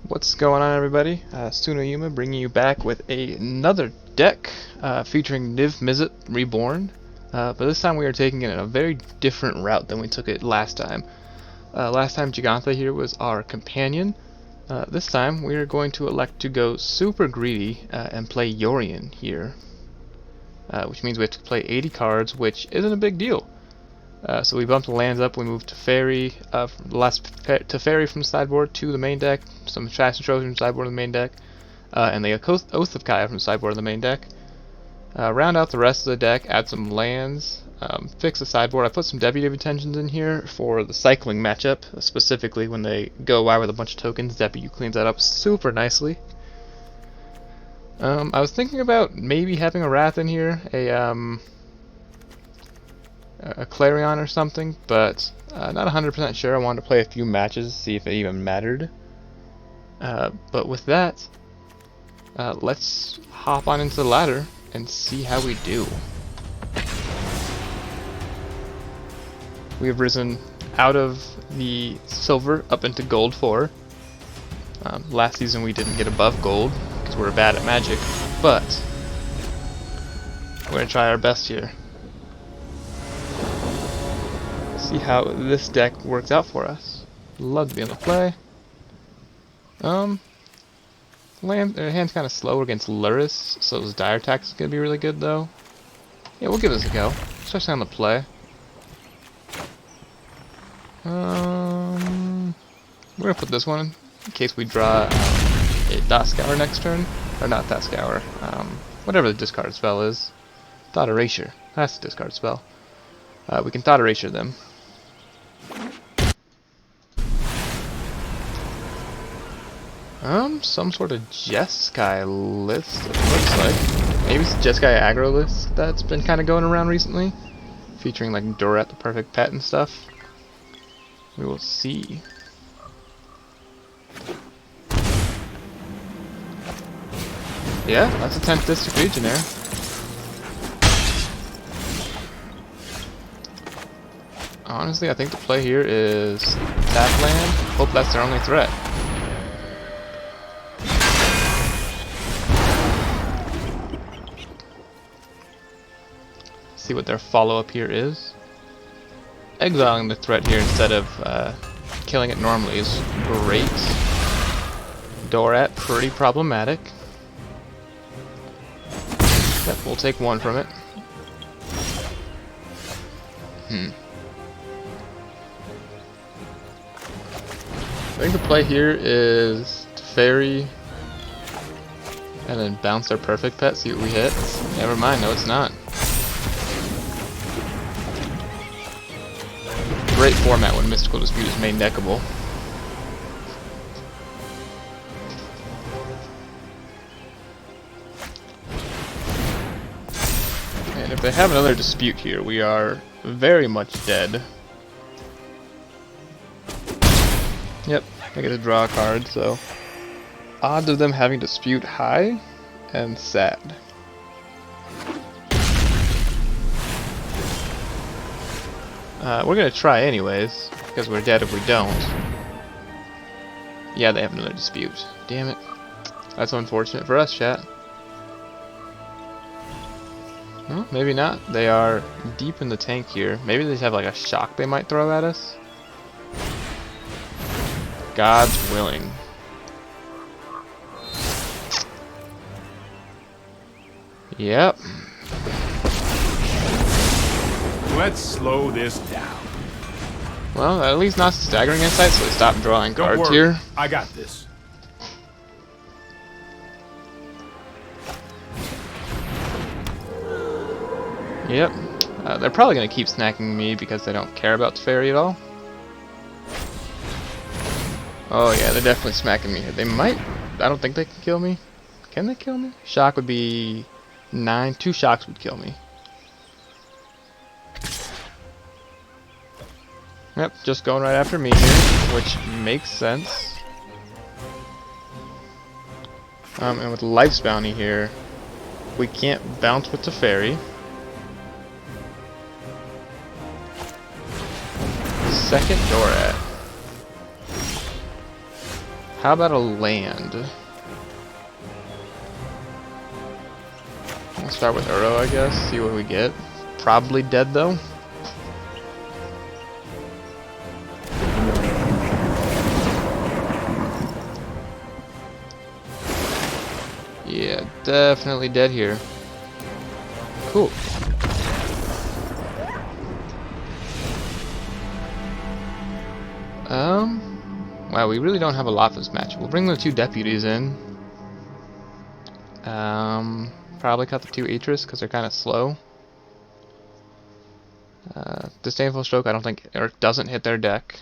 What's going on, everybody? Tsunoyuma bringing you back with another deck featuring Niv Mizzet Reborn. But this time we are taking it in a very different route than we took it last time. Last time Gigantha here was our companion. This time we are going to elect to go super greedy and play Yorion here. Which means we have to play 80 cards, which isn't a big deal. So we bumped the lands up, we moved to Fairy, to Fairy from the sideboard to the main deck, some Trash and Trojan from the sideboard to the main deck, and the Oath of Kaya from the sideboard to the main deck. Round out the rest of the deck, add some lands, fix the sideboard. I put some Deputy of Intentions in here for the cycling matchup, specifically when they go wide with a bunch of tokens. Deputy cleans that up super nicely. I was thinking about maybe having a Wrath in here, a Clarion or something, but not 100% sure. I wanted to play a few matches, see if it even mattered. But with that, let's hop on into the ladder and see how we do. We have risen out of the silver up into gold 4. Last season we didn't get above gold because we're bad at magic, but we're going to try our best here. See how this deck works out for us. Love to be on the play. Hand's kind of slow against Luris, so his Dire Attack is going to be really good though. Yeah, we'll give this a go, especially on the play. We're going to put this one in case we draw a Dot Scour next turn. Or not Dot Scour, whatever the discard spell is. Thought Erasure, that's the discard spell. We can Thought Erasure them. Some sort of Jeskai list, it looks like. Maybe it's a Jeskai aggro list that's been kind of going around recently. Featuring like Dorat, the perfect pet and stuff. We will see. Yeah, that's a 10th District Legionnaire. Honestly, I think the play here is tap land. Hope that's their only threat. See what their follow-up here is. Exiling the threat here instead of killing it normally is great. Dorat, pretty problematic. Yep, we'll take one from it. I think the play here is to Fairy and then bounce their perfect pet, see what we hit. Never mind, no it's not. Great format when Mystical Dispute is main deckable. And if they have another Dispute here, we are very much dead. Yep, I get to draw a card, so odds of them having Dispute high and sad. We're gonna try anyways, because we're dead if we don't. Yeah, they have another Dispute. Damn it. That's unfortunate for us, chat. Well, maybe not. They are deep in the tank here. Maybe they have like a shock they might throw at us. God's willing. Yep. Let's slow this down. Well, at least not staggering insight, so they stop drawing cards here. I got this. Yep. They're probably going to keep snacking me because they don't care about the Fairy at all. Oh yeah, they're definitely smacking me here. They might... I don't think they can kill me. Can they kill me? Shock would be 9. 2 shocks would kill me. Yep, just going right after me here, which makes sense. And with Life's Bounty here, we can't bounce with the Fairy. Second Dorat. How about a land? We'll start with Uro, I guess, see what we get. Probably dead, though. Yeah, definitely dead here. Cool. Wow, we really don't have a lot for this match. We'll bring the 2 deputies in. Probably cut the 2 Atris because they're kind of slow. Disdainful Stroke, I don't think, or doesn't hit their deck.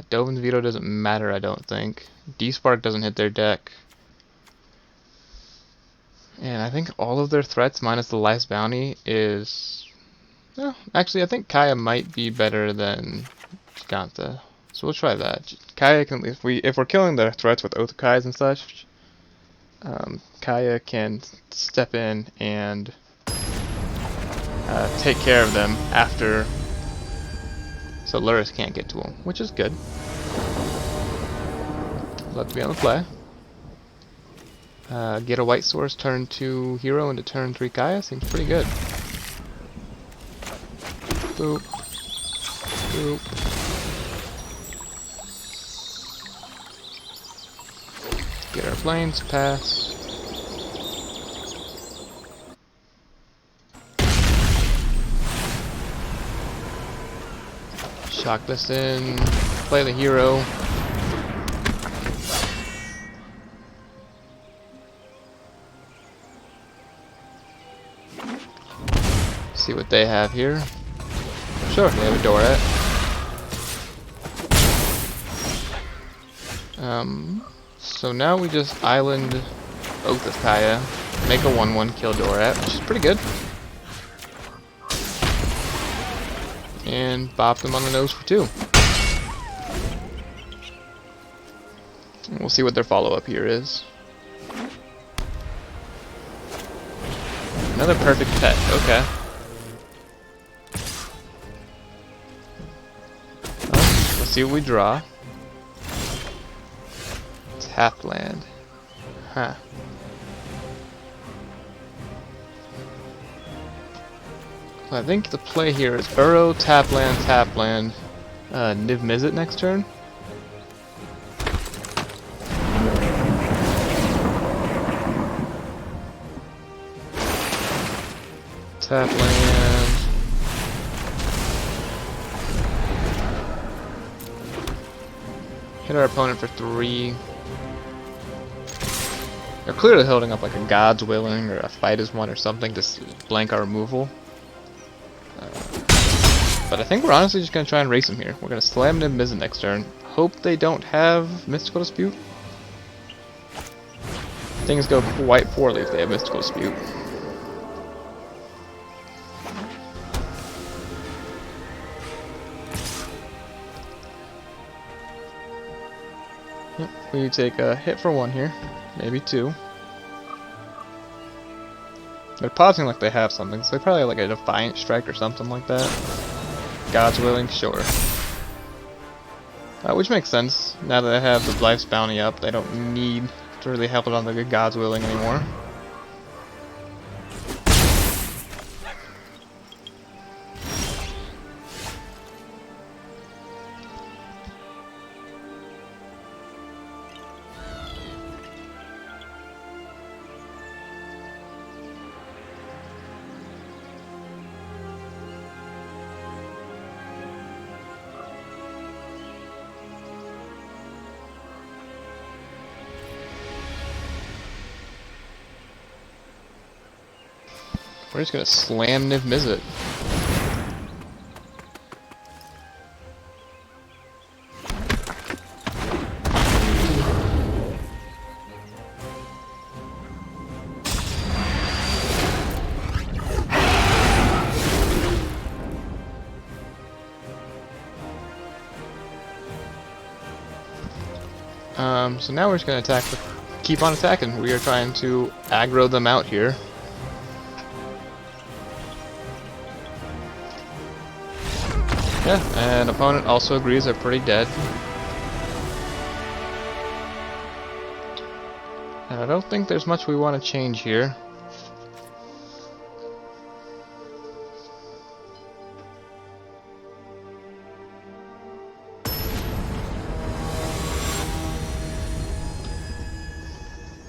Dovin's Veto doesn't matter, I don't think. D-Spark doesn't hit their deck. And I think all of their threats, minus the Life's Bounty, is... Well, actually, I think Kaya might be better than Giganta. So we'll try that. Kaya can, if we're killing the threats with Oath of Kais and such, Kaya can step in and take care of them after, so Luris can't get to him, which is good. Love to be on the play. Get a white source, turn 2 hero into turn 3 Kaya, seems pretty good. Boop. Boop. Get our planes, pass. Shock this in, play the hero. See what they have here. Sure, they have a Dorat. So now we just island Oath of Kaya, make a 1/1 kill Dorat, which is pretty good. And bop them on the nose for 2. And we'll see what their follow-up here is. Another perfect pet, okay. Well, let's see what we draw. Tap land. Huh. So I think the play here is Uro, tap land, Niv Mizzet next turn. Tap land. Hit our opponent for 3. They're clearly holding up like a God's Willing or a Fight as One or something to blank our removal. But I think we're honestly just going to try and race them here. We're going to slam Niv Mizzet next turn. Hope they don't have Mystical Dispute. Things go quite poorly if they have Mystical Dispute. Yep, we take a hit for 1 here. Maybe 2. They're pausing like they have something, so they probably have like a Defiant Strike or something like that. God's Willing, sure. Which makes sense. Now that they have the Life's Bounty up, they don't need to really help it on the God's Willing anymore. We're just gonna slam Niv Mizzet. So now we're just gonna attack. Keep on attacking. We are trying to aggro them out here. Yeah, and opponent also agrees they're pretty dead. And I don't think there's much we want to change here.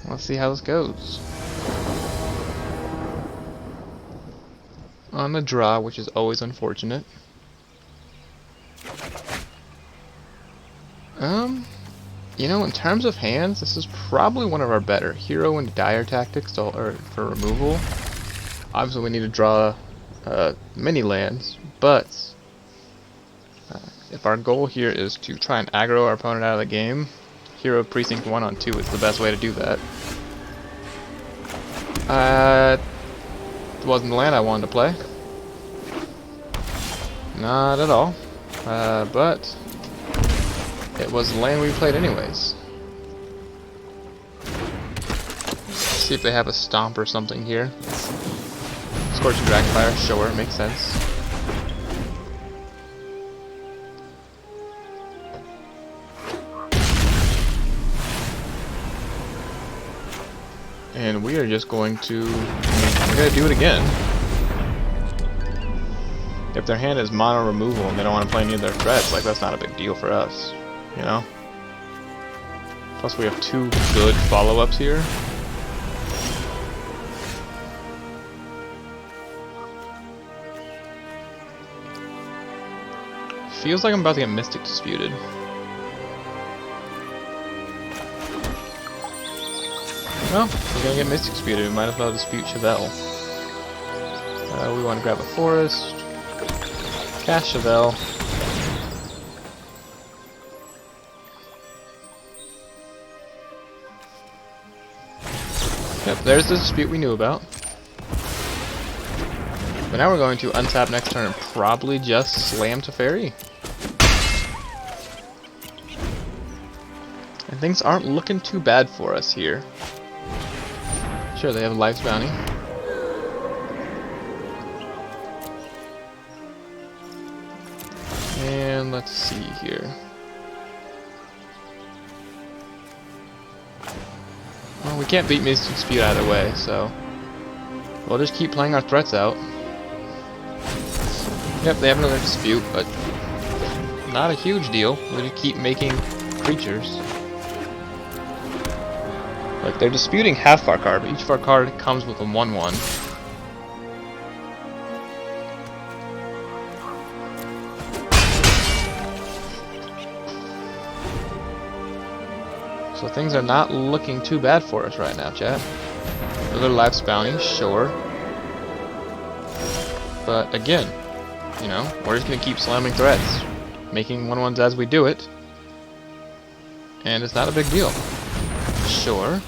Let's see how this goes. On the draw, which is always unfortunate. You know, in terms of hands, this is probably one of our better. Hero and Dire tactics for removal. Obviously, we need to draw many lands, but if our goal here is to try and aggro our opponent out of the game, Hero Precinct 1 on 2 is the best way to do that. It wasn't the land I wanted to play. Not at all. But it was the land we played anyways. Let's see if they have a stomp or something here. Scorching Dragonfire, sure, makes sense. And we are just going to... we're going to do it again. If their hand is mono removal and they don't want to play any of their threats, like, that's not a big deal for us, you know? Plus we have 2 good follow-ups here. Feels like I'm about to get Mystic Disputed. Well, we're gonna get Mystic Disputed, we might as well dispute Chevelle. We want to grab a forest. Cast Chevelle. Yep, there's the dispute we knew about. But now we're going to untap next turn and probably just slam Teferi. And things aren't looking too bad for us here. Sure, they have a Life's Bounty. And let's see here. Well, we can't beat Mystic Dispute either way, so we'll just keep playing our threats out. Yep, they have another dispute, but not a huge deal. We just keep making creatures. Like, they're disputing half of our card, but each of our card comes with a 1/1. So things are not looking too bad for us right now, chat. Another Life's Bounty, sure. But again, you know, we're just gonna keep slamming threats, making 1/1s as we do it, and it's not a big deal. Sure.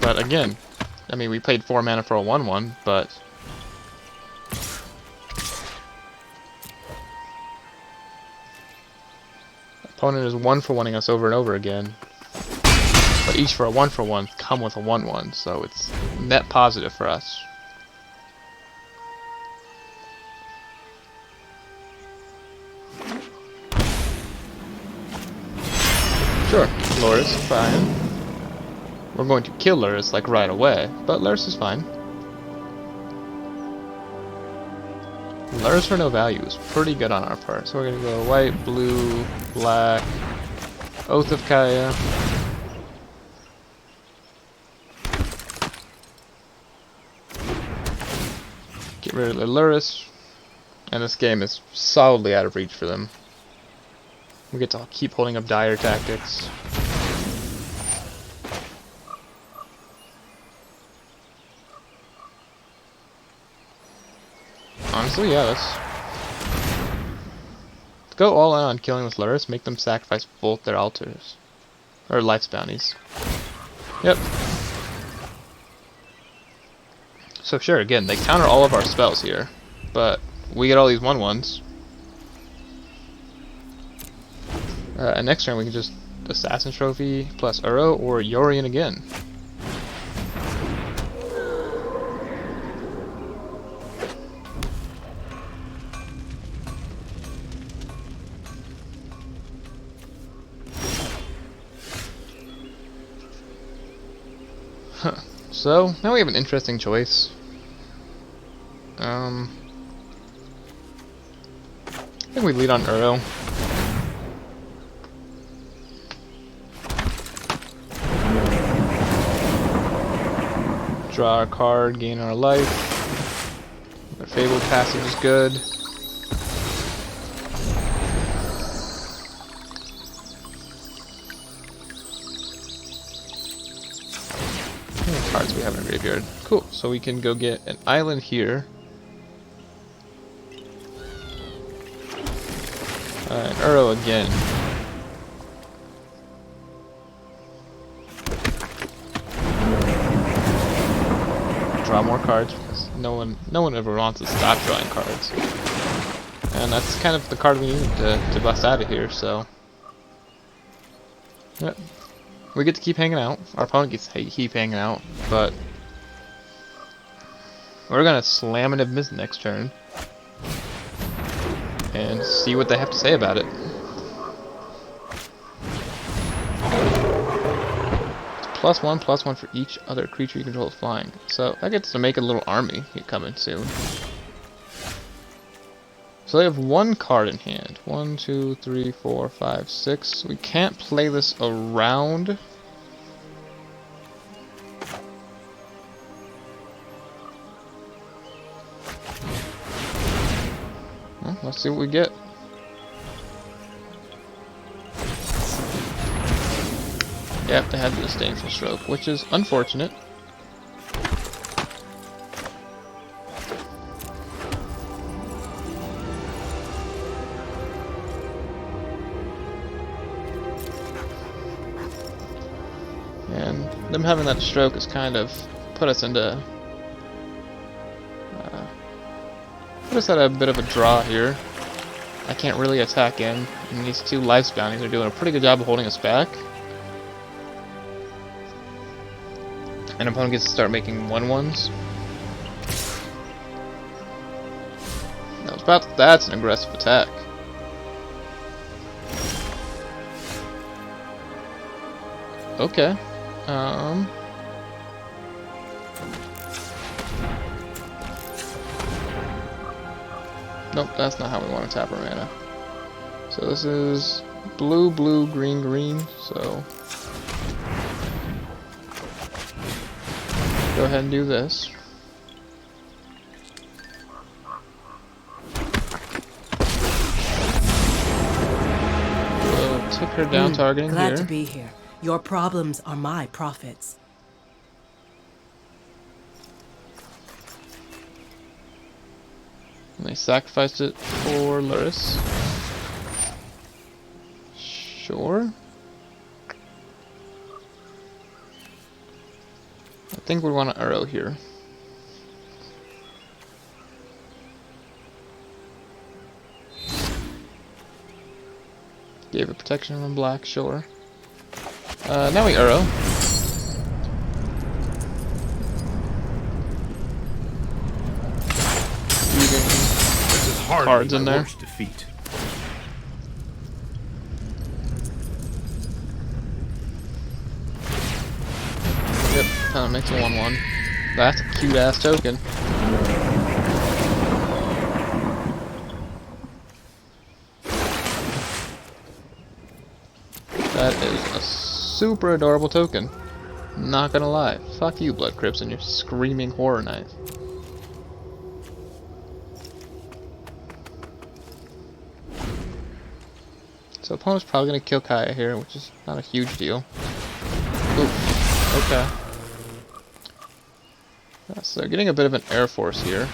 But again, I mean, we paid 4 mana for a 1/1, but opponent is 1-for-1ing us over and over again. But each for a 1-for-1 come with a 1/1, so it's net positive for us. Sure, Loris, fine. We're going to kill Loris, like, right away, but Loris is fine. Loris for no value is pretty good on our part, so we're gonna go white, blue, black, Oath of Kaya. Get rid of the Loris, and this game is solidly out of reach for them. We get to keep holding up Dire tactics. Honestly, yeah, let's go all in on killing with Loris, make them sacrifice both their altars. Or Life's Bounties. Yep. So sure, again, they counter all of our spells here, but we get all these 1/1s. And next turn we can just Assassin Trophy plus Uro or Yorion again. So, now we have an interesting choice. I think we lead on Uro. Draw our card, gain our life. Our Fabled passive is good. How many cards we have in our graveyard? Cool, so we can go get an island here. And Uro again. Draw more cards because no one ever wants to stop drawing cards. And that's kind of the card we need to bust out of here, so. Yep. We get to keep hanging out. Our opponent gets to keep hanging out, but we're gonna slam a Niv Mizzet next turn and see what they have to say about it. It's +1/+1 for each other creature you control flying. So that gets to make a little army coming soon. So they have one card in hand. 1, 2, 3, 4, 5, 6. We can't play this around. Well, let's see what we get. Yep, they had the disdainful stroke, which is unfortunate. And them having that stroke has kind of put us into put us at a bit of a draw here. I can't really attack in, and these two life bounties are doing a pretty good job of holding us back. And opponent gets to start making 1/1s. That's an aggressive attack. Okay. Nope, that's not how we want to tap our mana. So this is blue, blue, green, green, so go ahead and do this. We'll take her down, targeting Glad here. to be here. Your problems are my profits. And they sacrificed it for Luris. Sure. I think we want an Uro here. Gave it protection from black, sure. Now we Uro. This is hardly Cards in my there. worst defeat. Yep, kind of makes a 1/1. That's a cute ass token. That is a super adorable token. Not gonna lie. Fuck you, Blood Crypts, and your screaming horror knife. So opponent's probably gonna kill Kaya here, which is not a huge deal. Oof. Okay. So getting a bit of an air force here.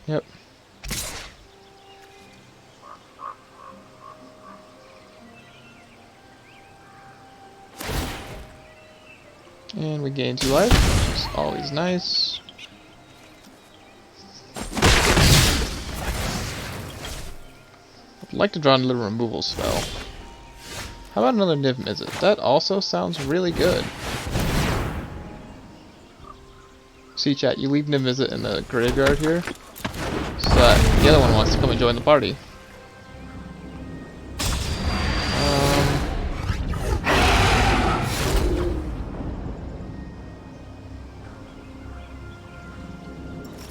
Yep. And we gain 2 life, which is always nice. I'd like to draw a little removal spell. How about another Niv Mizzet? That also sounds really good. See, chat, you leave Niv Mizzet in the graveyard here, so that the other one wants to come and join the party.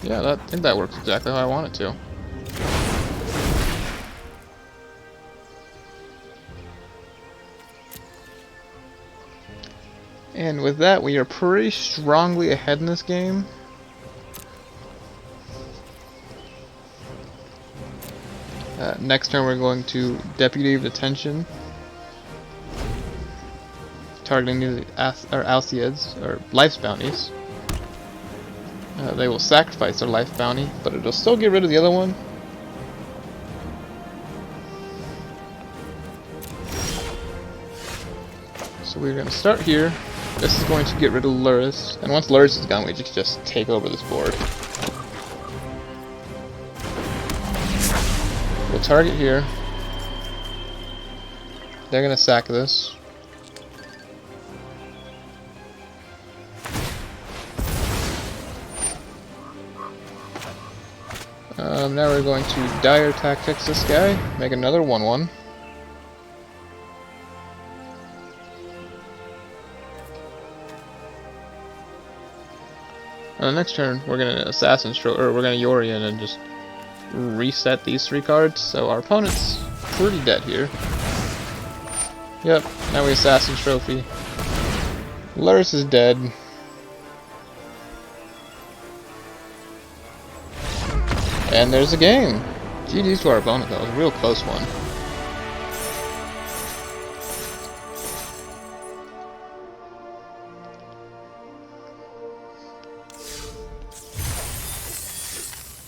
Yeah, I think that works exactly how I want it to. And with that, we are pretty strongly ahead in this game. Next turn we're going to Deputy of Detention. Targeting the Alcides, or Life's Bounties. They will sacrifice their Life Bounty, but it'll still get rid of the other one. So we're going to start here. This is going to get rid of Luris, and once Luris is gone, we just take over this board. We'll target here. They're going to sack this. Now we're going to Dire Tactics this guy, make another 1/1. On the next turn, we're gonna Assassin Stroke, or we're gonna Yorion and just reset these 3 cards. So our opponent's pretty dead here. Yep, now we Assassin Trophy. Luris is dead. And there's a game. GG's to our opponent, that was a real close one.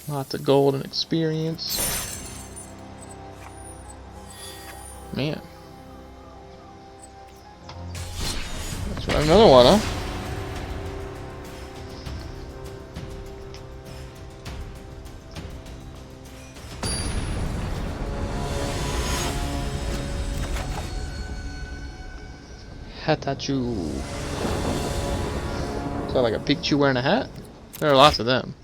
Lots of gold and experience. Man. Let's run another one, huh? Hatachu. Is that like a Pikachu wearing a hat? There are lots of them.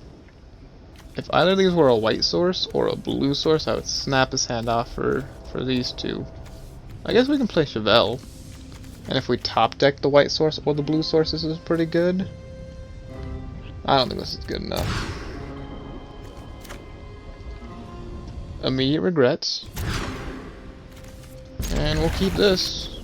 If either of these were a white source or a blue source, I would snap his hand off for these two. I guess we can play Chevelle. And if we top deck the white source or the blue source, this is pretty good. I don't think this is good enough. Immediate regrets. And we'll keep this.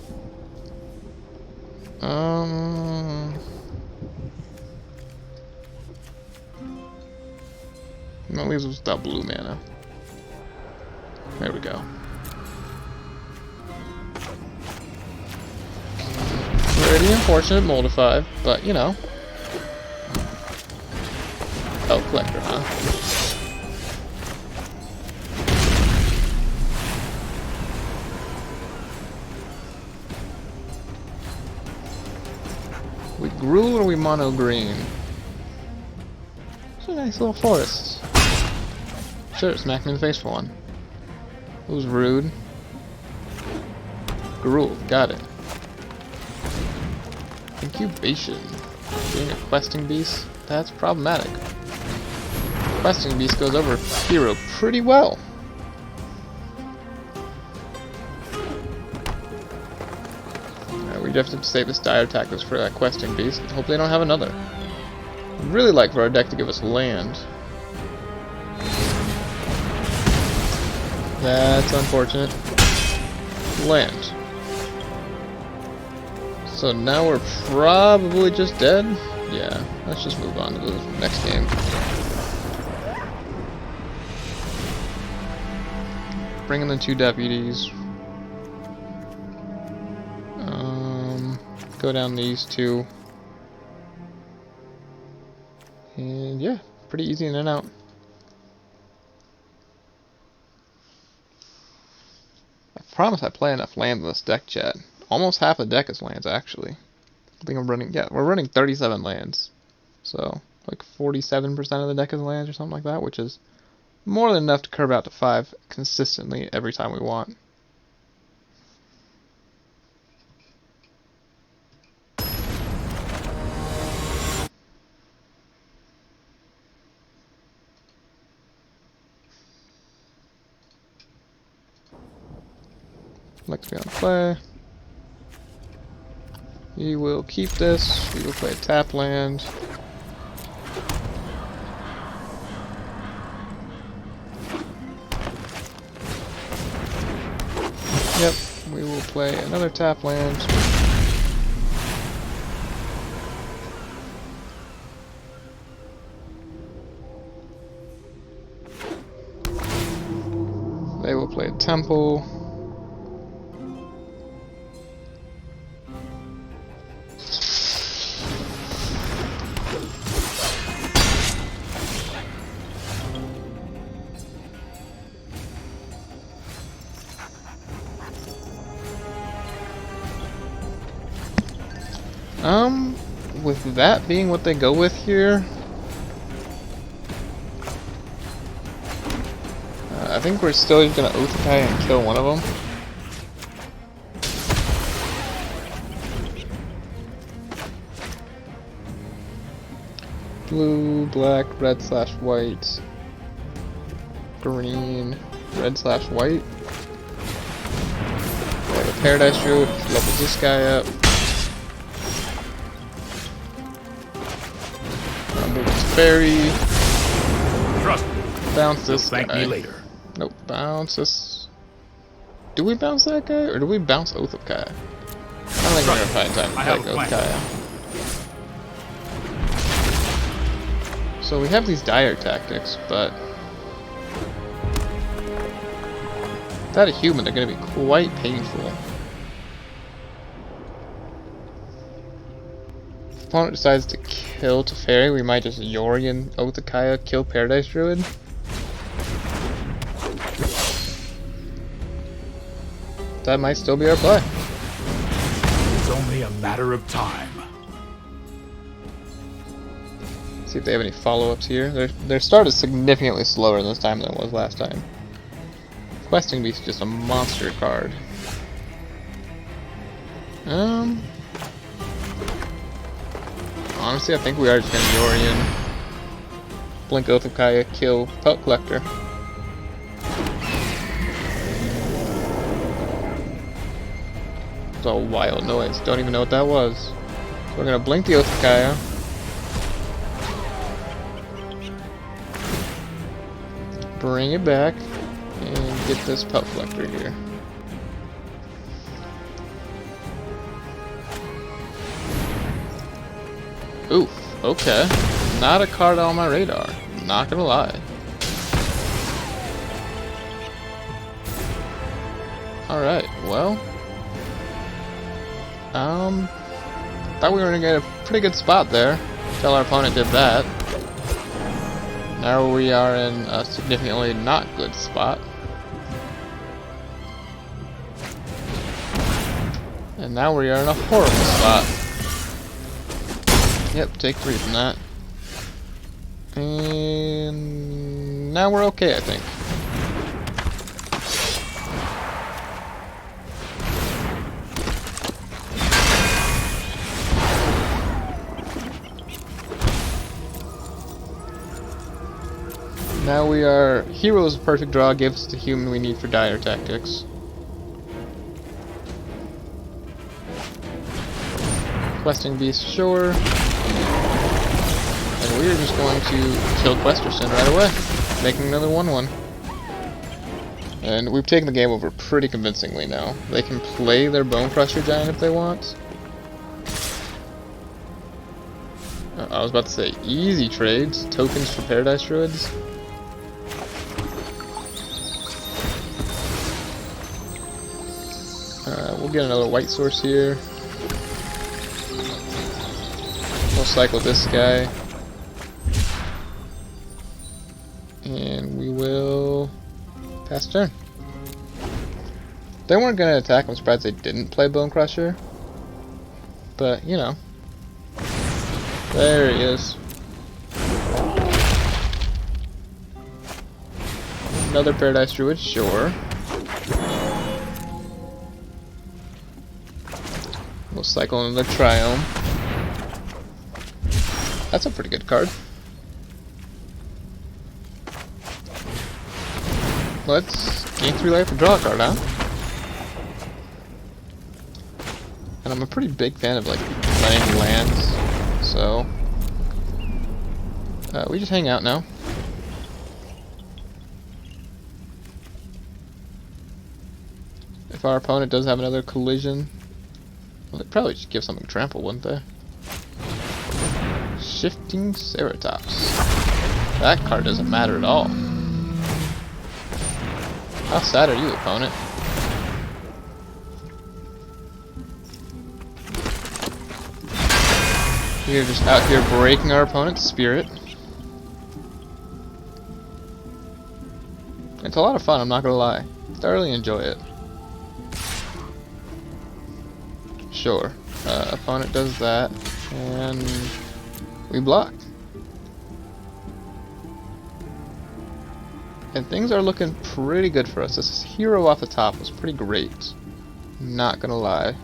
That leaves us without blue mana. There we go. Pretty unfortunate Mold 5, but you know. Oh, Collector, huh? We Gruul or we mono green? It's a nice little forest. Sure, smack me in the face for one. It was rude. Gruul, got it. Incubation. Being a questing beast, that's problematic. Questing beast goes over hero pretty well. Alright, we just have to save this Dire Tactics for that questing beast. Hope they don't have another. I'd really like for our deck to give us land. That's unfortunate. Land. So now we're probably just dead? Yeah, let's just move on to the next game. Bring in the 2 deputies. Go down these 2. And yeah, pretty easy in and out. I promise I play enough lands in this deck, chat. Almost half the deck is lands, actually. I think I'm running, yeah, we're running 37 lands. So, like 47% of the deck is lands or something like that, which is more than enough to curve out to 5 consistently every time we want. Next we on play. We will keep this. We will play tap land. play another tap land. They will play a temple. With that being what they go with here, I think we're still just gonna Oathkai and kill one of them. Blue, black, red slash white, green, red slash white. We have a Paradise Druid, levels this guy up. Fairy. Trust me. Bounce this Thank guy. me later. Nope, bounce this. Do we bounce that guy, or do we bounce Oath of Kaya? I don't think we're gonna find time to I play have a Oath of plan. Kaya. So we have these dire tactics, but without a human, they're gonna be quite painful. If the opponent decides to kill Teferi, we might just Yorion Oath of Kaya, kill Paradise Druid. That might still be our play. It's only a matter of time. See if they have any follow-ups here. Their start is significantly slower this time than it was last time. Questing Beast is just a monster card. Honestly, I think we are just gonna Yorion, blink Oath of Kaya, kill Pelt Collector. It's a wild noise. Don't even know what that was. So we're gonna blink the Oath of Kaya. Bring it back and get this Pelt Collector here. Oof, okay. Not a card on my radar. Not gonna lie. Alright, well. Thought we were gonna get a pretty good spot there until our opponent did that. Now we are in a significantly not good spot. And now we are in a horrible spot. Yep, take 3 from that. And now we're okay, I think. Now we are Heroes of Perfect Draw, gives us the human we need for dire tactics. Questing Beast, sure. And we are just going to kill Questerson right away, making another 1/1. And we've taken the game over pretty convincingly now. They can play their Bone Crusher Giant if they want. I was about to say easy trades, tokens for Paradise Druids. We'll get another white source here. We'll cycle this guy. And we will pass turn. They weren't going to attack. I'm surprised they didn't play Bone Crusher. But, you know. There he is. Another Paradise Druid, sure. We'll cycle another Triome. That's a pretty good card. Let's gain 3 life and draw a card, huh? And I'm a pretty big fan of like playing lands, so we just hang out now. If if our opponent does have another collision, well, they'd probably just give something trample, wouldn't they? Shifting Ceratops. That card doesn't matter at all. How sad are you, opponent? You're just out here breaking our opponent's spirit. It's a lot of fun, I'm not gonna lie. Thoroughly enjoy it. Sure. Opponent does that, and we block. And things are looking pretty good for us. This hero off the top was pretty great. Not gonna lie.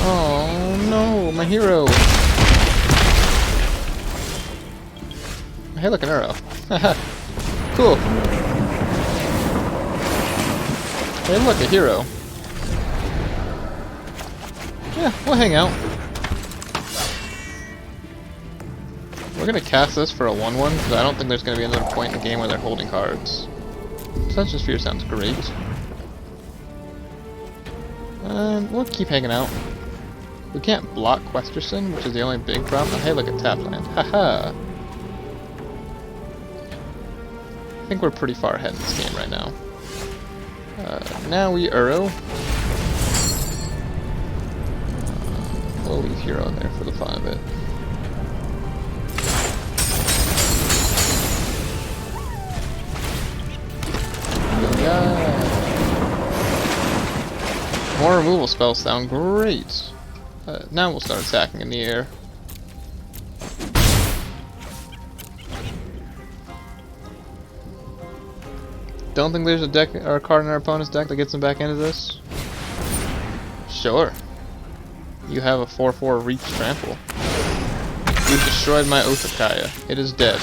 Oh no, my hero! Hey, look, an arrow. Cool. Hey, look, a hero. Yeah, we'll hang out. We're gonna cast this for a 1/1 because I don't think there's gonna be another point in the game where they're holding cards. Sunshine Sphere sounds great. And we'll keep hanging out. We can't block Questerson, which is the only big problem. Hey, look at Tapland. Haha. I think we're pretty far ahead in this game right now. Now we Uro. We'll leave hero in there for the fun of it. Yeah. More removal spells sound great. Now we'll start attacking in the air. Don't think there's a deck or a card in our opponent's deck that gets them back into this? Sure. You have a 4/4 reach trample. You've destroyed my Oath of Kaya. It is dead.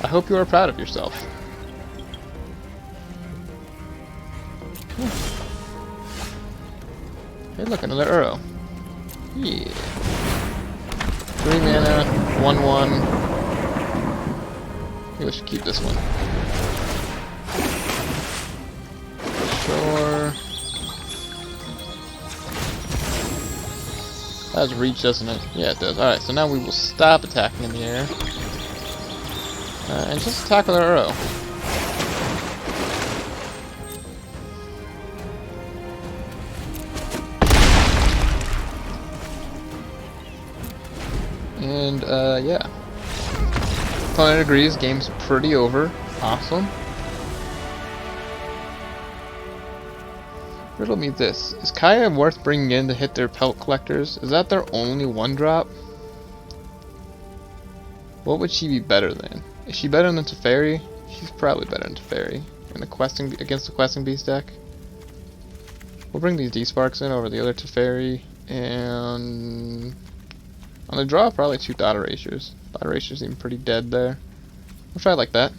I hope you are proud of yourself. Hey, look, another Uro. Yeah. 3 mana, 1/1. Maybe we should keep this one. Sure. That has reach, doesn't it? Yeah, it does. Alright, so now we will stop attacking in the air. And just attack with our arrow. And, yeah. Opponent agrees, game's pretty over. Awesome. Riddle me this. Is Kaya worth bringing in to hit their pelt collectors? Is that their only 1-drop? What would she be better than? Is she better than Teferi? She's probably better than Teferi. In the questing, against the Questing Beast deck. We'll bring these D-Sparks in over the other Teferi. And on the draw, probably 2 Thought Erasures. Thought Erasures seem pretty dead there. We'll try it like that.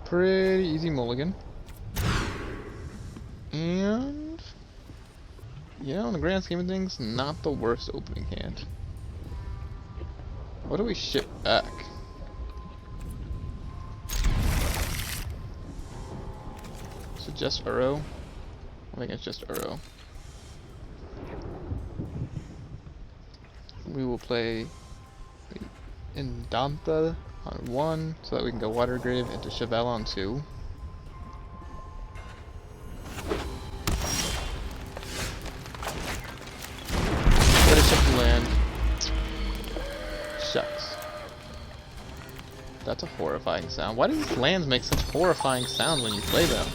Pretty easy mulligan. And yeah, in the grand scheme of things, not the worst opening hand. What do we ship back? Is it just Uro? I think it's just Uro. We will play Indanta on 1, so that we can go Watergrave into Chevelle on 2. Get a ship to land. Shucks. That's a horrifying sound. Why do these lands make such horrifying sound when you play them?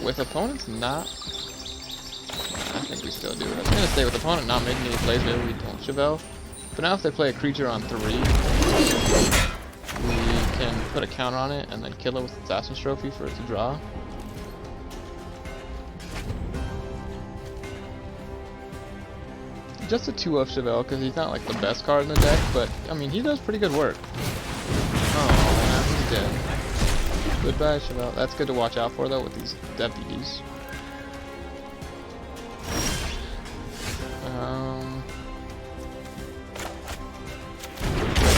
With opponents not... think we still do. I was gonna say with opponent not making any plays, maybe we don't Chevelle. But now if they play a creature on 3, we can put a counter on it and then kill it with Assassin's Trophy for it to draw. Just a 2-of Chevelle because he's not like the best card in the deck, but I mean he does pretty good work. Oh, he's dead. Goodbye, Chevelle. That's good to watch out for though with these deputies.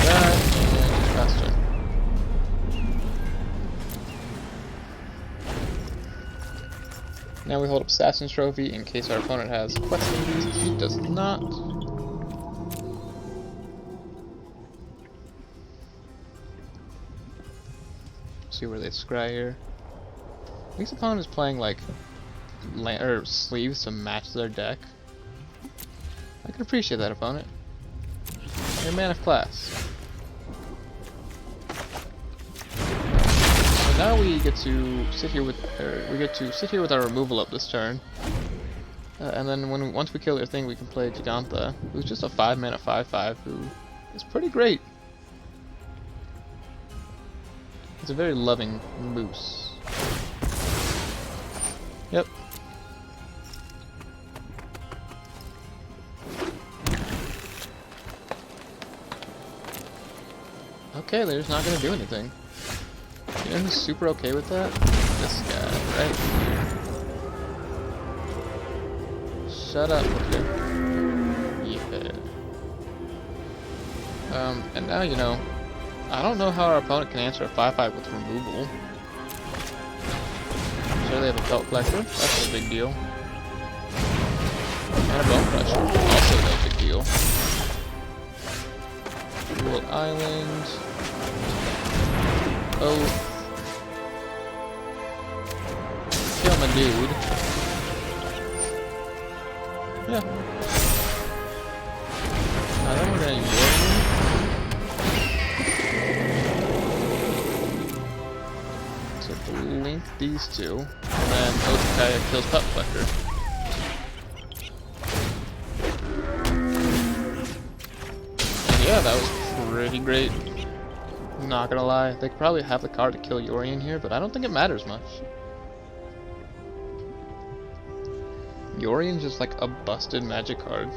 That and faster. Now we hold up Assassin's Trophy in case our opponent has questing beast. He does not. See where they scry here. At least opponent is playing like sleeves to match their deck. I can appreciate that, opponent. You're a man of class. So now we get to sit here with our removal up this turn, and then once we kill their thing, we can play Gigantha, who's just a 5-mana 5/5 who is pretty great. He's a very loving moose. Yep. Okay, they're just not gonna do anything. You know who's super okay with that? This guy, right here. Shut up, okay. Yeah. And now, you know, I don't know how our opponent can answer a 5/5 with removal. I'm sure they have a Belt Collector, that's a big deal. And a Bone Crusher, also no big deal. World Island. Oath. Kill my dude. Yeah. Then we're gonna Yorion. So link these two. And then Oath kills Pup Collector. And yeah, that was pretty great. Not gonna lie, they could probably have the card to kill Yorion here, but I don't think it matters much. Yorion's just like a busted magic card.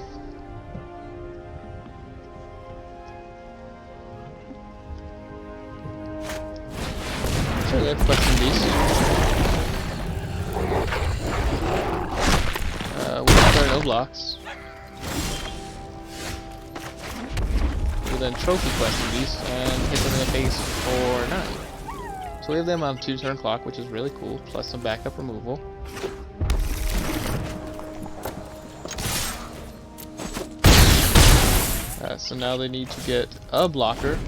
Sure, they have Questing Beast. We declare no blocks. Then Trophy Questing Beast and hit them in the face for 9. So we have them on 2-turn clock, which is really cool, plus some backup removal. So now they need to get a blocker.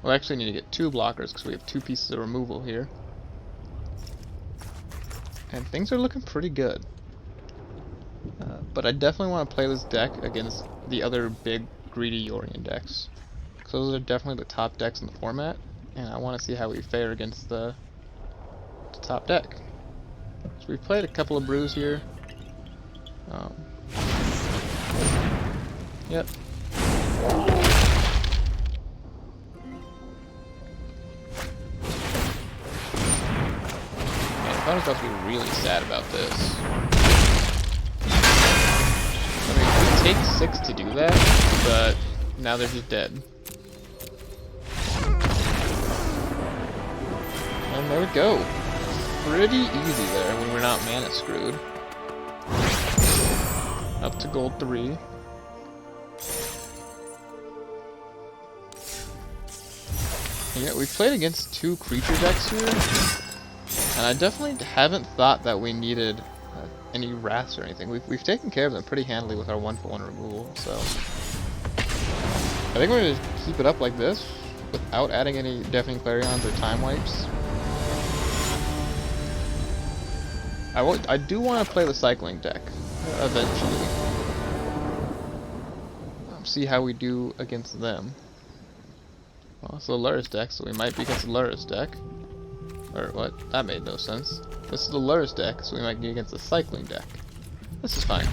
Well, actually need to get 2 blockers because we have 2 pieces of removal here. And things are looking pretty good. But I definitely want to play this deck against the other big greedy Yorion decks. So those are definitely the top decks in the format, and I want to see how we fare against the top deck. So we've played a couple of brews here. Yep. Man, opponent's about to be really sad about this. I mean, it takes 6 to do that, but now they're just dead. And there we go. Pretty easy there when we're not mana screwed. Up to gold 3. And yeah, we've played against 2 creature decks here, and I definitely haven't thought that we needed any wraths or anything. We've taken care of them pretty handily with our 1-for-1 removal, so I think we're gonna keep it up like this without adding any Deafening Clarions or Time Wipes. I do want to play the cycling deck eventually. See how we do against them. Well, it's the Luris deck, so we might be against the Luris deck. Or what? That made no sense. This is the Luris deck, so we might be against the cycling deck. This is fine.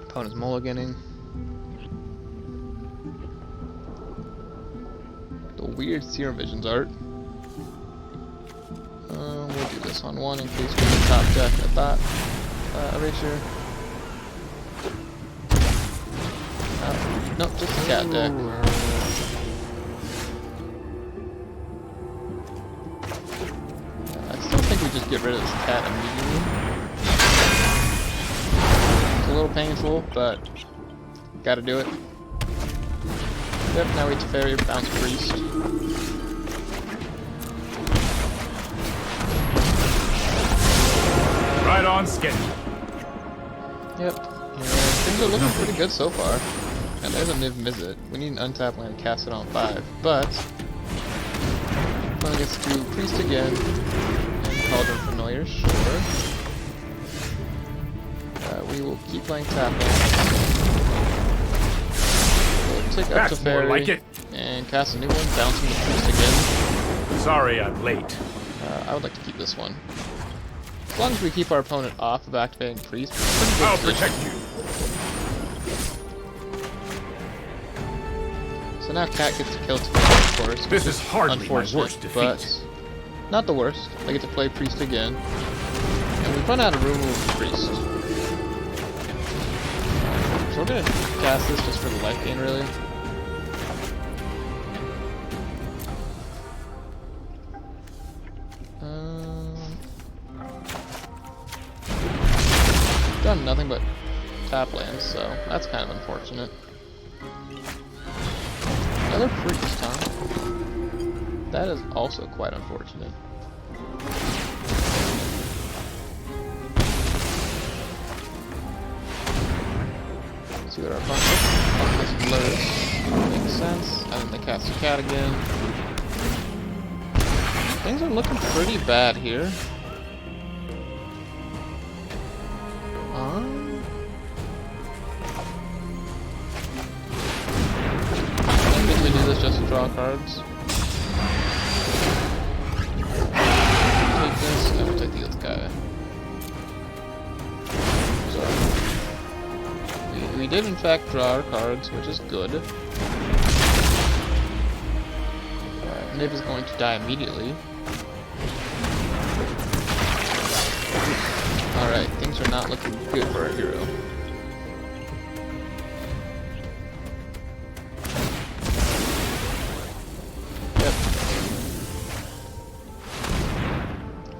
Opponent's mulliganing. The weird Serum Visions art. We'll do this on one in case we get top deck at that erasure. Nope, just a cat deck. I still think we just get rid of this cat immediately. It's a little painful, but gotta do it. Yep, now we Teferi, bounce Priest. Right on schedule. Yep, and things are looking pretty good so far. And there's a Niv Mizzet. We need an untap land to cast it on 5, but opponent gets to Priest again and Cauldron Familiar, sure. We will keep playing tap lands. We'll take up to Fairy like it. and cast a new one, bouncing the Priest again. Sorry I'm late. I would like to keep this one. As long as we keep our opponent off of activating Priest, we're in pretty good I'll position. protect you. So now Cat gets to kill Teferi, of course. This is hardly my Unfortunate, worst defeat. but not the worst. They get to play Priest again. And we've run out of room with Priest. So we're gonna cast this just for the life gain, really. Done nothing but tap lands, so that's kind of unfortunate. Another Priest, huh? That is also quite unfortunate. Let's see what our opponent looks. Makes sense. And then they cast a cat again. Things are looking pretty bad here. We do this just to draw cards. Take this, and we'll take the other guy. So, we did in fact draw our cards, which is good. Niv is going to die immediately. Alright, things are not looking good for our hero.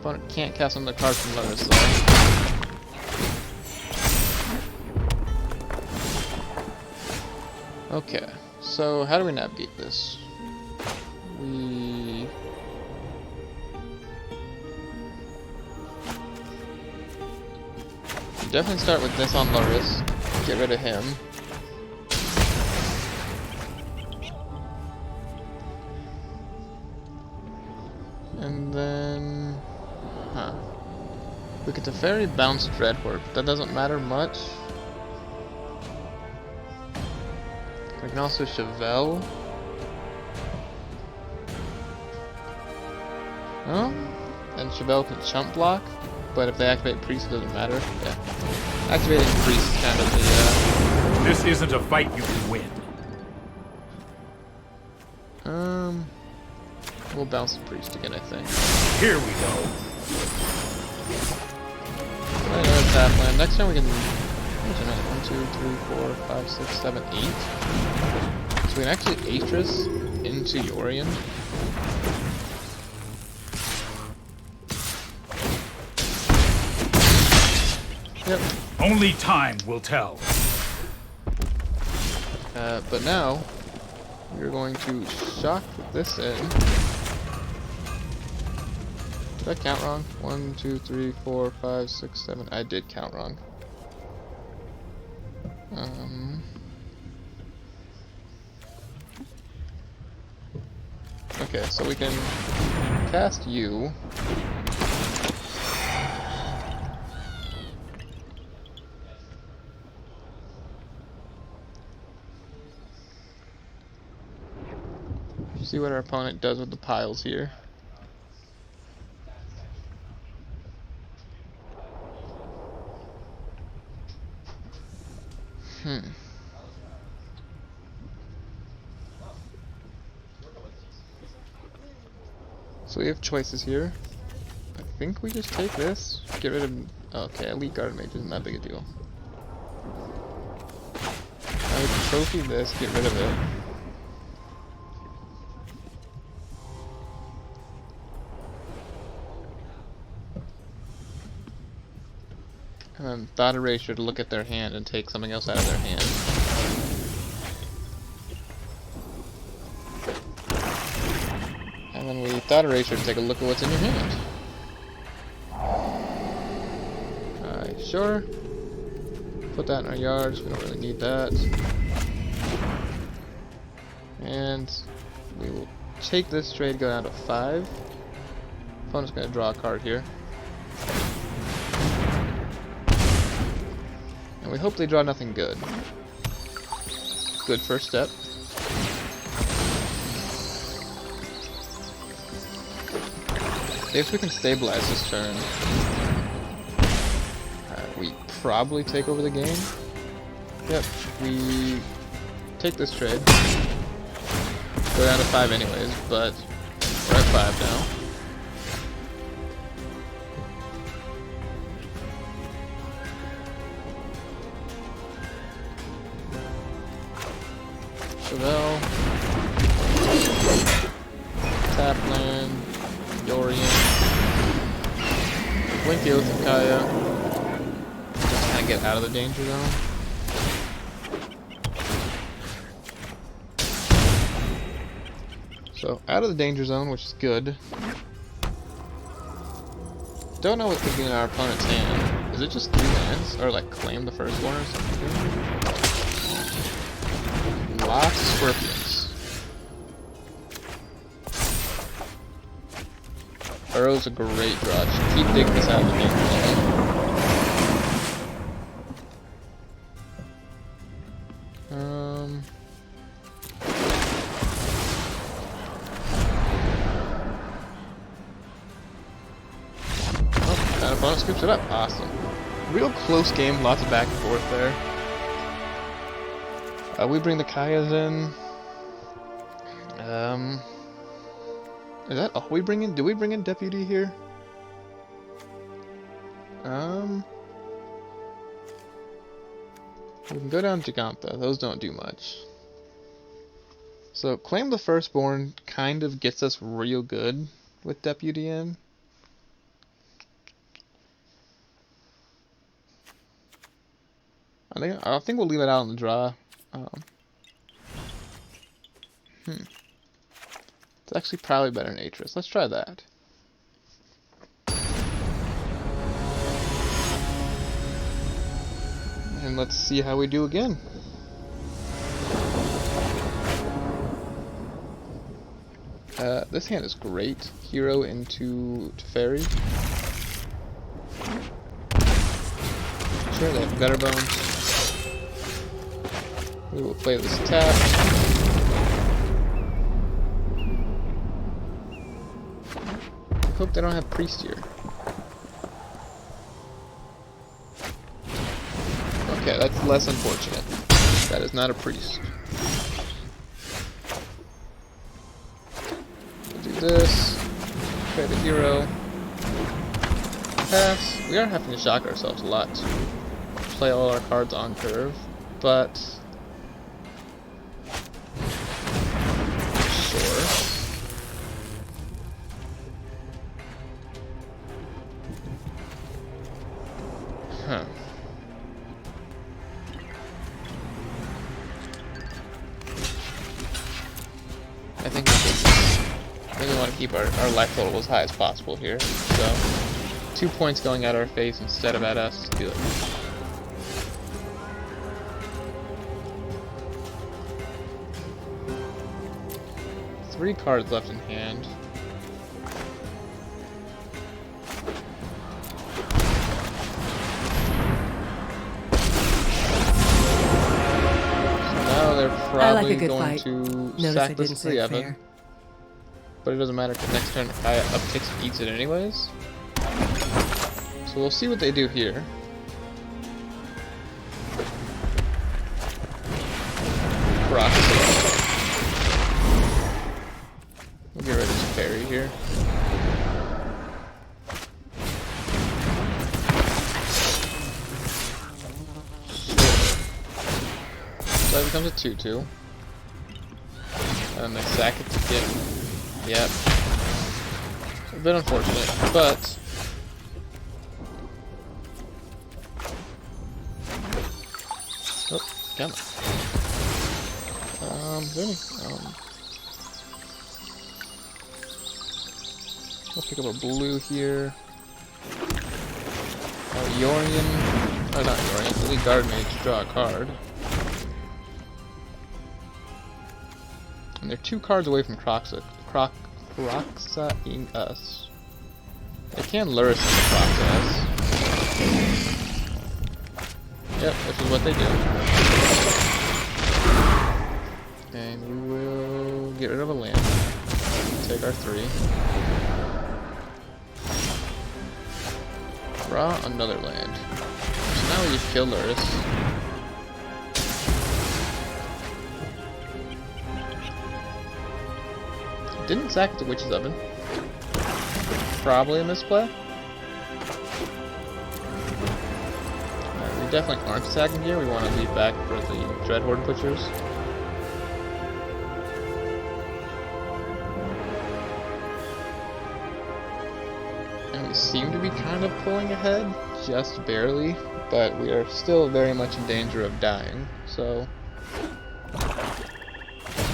Opponent can't cast another card from Lotus, though. Okay, so how do we navigate this? We definitely start with this on Lotus. Get rid of him. And then... we get to Fairy bounce Dreadhorde, but that doesn't matter much. We can also Chevelle. Oh, and Chevelle can chump block, but if they activate Priest, it doesn't matter. Yeah, activating Priest is kind of the. This isn't a fight you can win. We'll bounce the Priest again, I think. Here we go. Another tap land. Next time we can. 1, 2, 3, 4, 5, 6, 7, 8. So we can actually Atris into Yorion. Yep. Only time will tell. But now we're going to shock this in. Did I count wrong? 1, 2, 3, 4, 5, 6, 7. I did count wrong. Okay, so we can cast you. See what our opponent does with the piles here. So we have choices here. I think we just take this, get rid of... Okay, Elite Guard Mage isn't that big a deal. I would trophy this, get rid of it. And then Thought Erasure to look at their hand and take something else out of their hand. And then we Thought Erasure to take a look at what's in your hand. Sure. Put that in our yards, we don't really need that. And we will take this trade, go down to 5. I'm just going to draw a card here. And we hope they draw nothing good. Good first step. If we can stabilize this turn, we probably take over the game. Yep, we take this trade. Go down to 5 anyways, but we're at 5 now. Chevelle. Tapland. Yorion. Blink the Oath of Kaya. Get out of the danger zone. So out of the danger zone, which is good. Don't know what could be in our opponent's hand. Is it just 3 lands? Or like claim the first one or something? Lots of scorpions. Burrow's a great draw. Just keep digging this out of the danger zone. Opponent scoops it up. Awesome. Real close game, lots of back and forth there. We bring the Kayas in. Is that all we bring in? Do we bring in Deputy here? We can go down Giganta. Those don't do much. So Claim the Firstborn kind of gets us real good with Deputy in. I think we'll leave it out on the draw. It's actually probably better than Atris. Let's try that. And let's see how we do again. This hand is great. Hero into Teferi. Sure, they have Gutter Bones. We will play this tap. I hope they don't have Priest here. Okay, that's less unfortunate. That is not a Priest. We'll do this. Play the hero. Pass. We are having to shock ourselves a lot to play all our cards on curve, but sure. Huh. I think we want to keep our life total as high as possible here, so 2 points going at our face instead of at us. Good. Three cards left in hand. So now they're probably going to sack this to the Evan. But it doesn't matter because next turn Kaya upticks and eats it anyways. So we'll see what they do here. We'll get rid of Teferi here. So that becomes a 2-2. And they sack it to get. Yep. A bit unfortunate, but. Oh, come on. Really? We'll pick up a blue here. Yorion. Oh, not Yorion. Elite Guard Mage to draw a card. And they're 2 cards away from Croxaing us. They can lure us into Croxa us. Yep, this is what they do. And we will get rid of a land. Take our 3. Draw another land. So now we just kill Luris. Didn't sack the Witch's Oven. Probably a misplay. We definitely aren't sacking here. We want to leave back for the Dreadhorde Butchers. And we seem to be kind of pulling ahead, just barely, but we are still very much in danger of dying, so...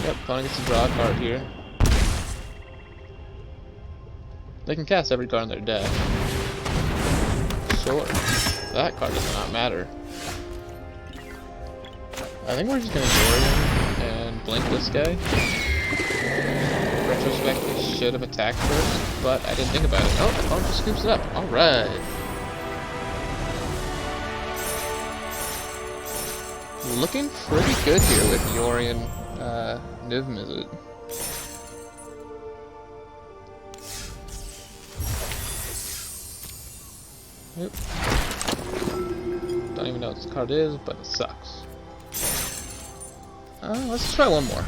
Yep, opponent gets to draw a card here. They can cast every card in their deck. Sure. That card does not matter. I think we're just gonna Yorion and blink this guy. Retrospectively should have attacked first, but I didn't think about it. Oh, the opponent just scoops it up. Alright. Looking pretty good here with Yorion Niv Mizzet. Yep. Don't even know what this card is, but it sucks. Let's try one more.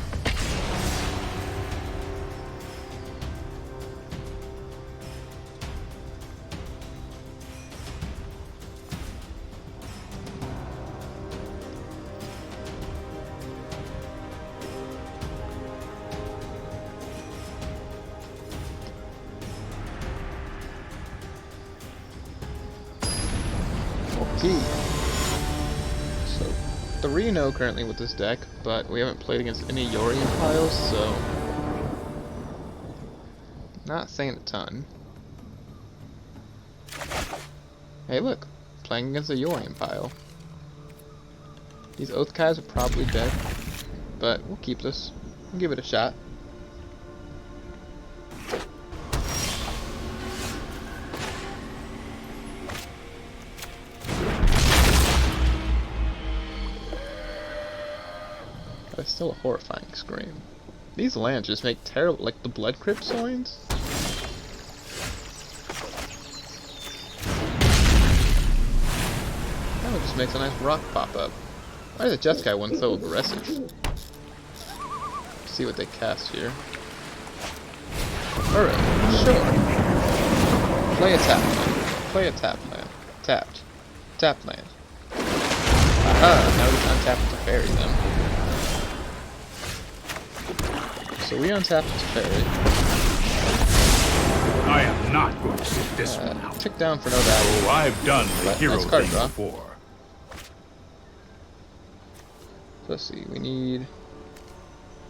So 3-0 currently with this deck, but we haven't played against any Yorion piles, so not saying a ton. Hey look, playing against a Yorion pile. These Oath Kais are probably dead, but we'll keep this. We'll give it a shot. That's still a horrifying scream. These lands just make terrible, like the Blood Crypt Soins. That one just makes a nice rock pop up. Why is the Jeskai one so aggressive? Let's see what they cast here. Alright, sure. Play a tap land. Play a tap land. Tapped. Tap land. Aha, now we can untap to fairy them. So we untap to fairy. I am not going to sit this one out. Tick down for no value. Oh, I've done the hero nice card thing draw. before. Let's see, we need,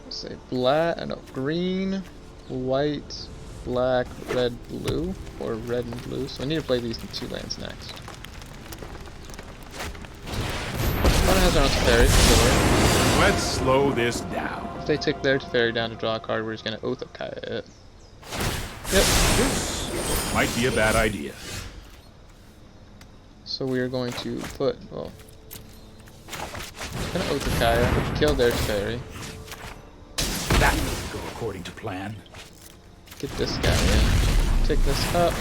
let's say black, no, green, white, black, red, blue, or red and blue. So I need to play these 2 lands next. Opponent has their own Teferi, sure. Let's slow this down. If they take their Teferi down to draw a card, we're just going to Oath of Kaya it. Yep. This might be a bad idea. So we are going to put, well, going to Oath of Kaya, kill their Teferi. That doesn't go according to plan. Get this guy in. Take this up.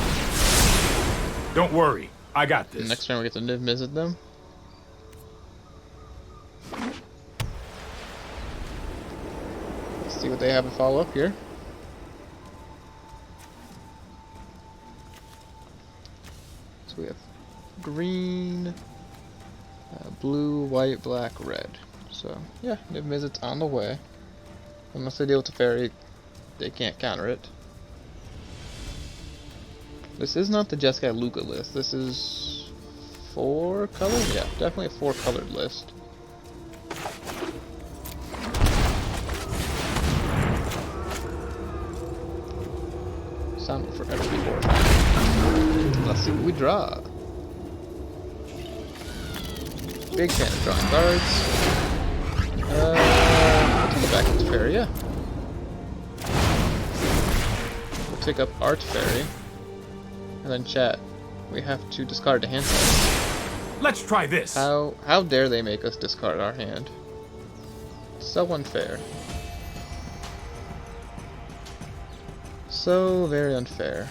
Don't worry, I got this. Next turn we get to Niv Mizzet them. Let's see what they have to follow up here. So we have green, blue, white, black, red. So yeah, Niv Mizzet's on the way. Unless they deal with the fairy, they can't counter it. This is not the Jeskai Luca list. This is 4 colored? Yeah, definitely a 4 colored list. Sound will forever be horrifying. Let's see what we draw. Big fan of drawing cards. I'll take it back to Fairy, yeah. We'll pick up Art Fairy. And then chat. We have to discard the hand size. Let's try this. How dare they make us discard our hand? So unfair. So very unfair.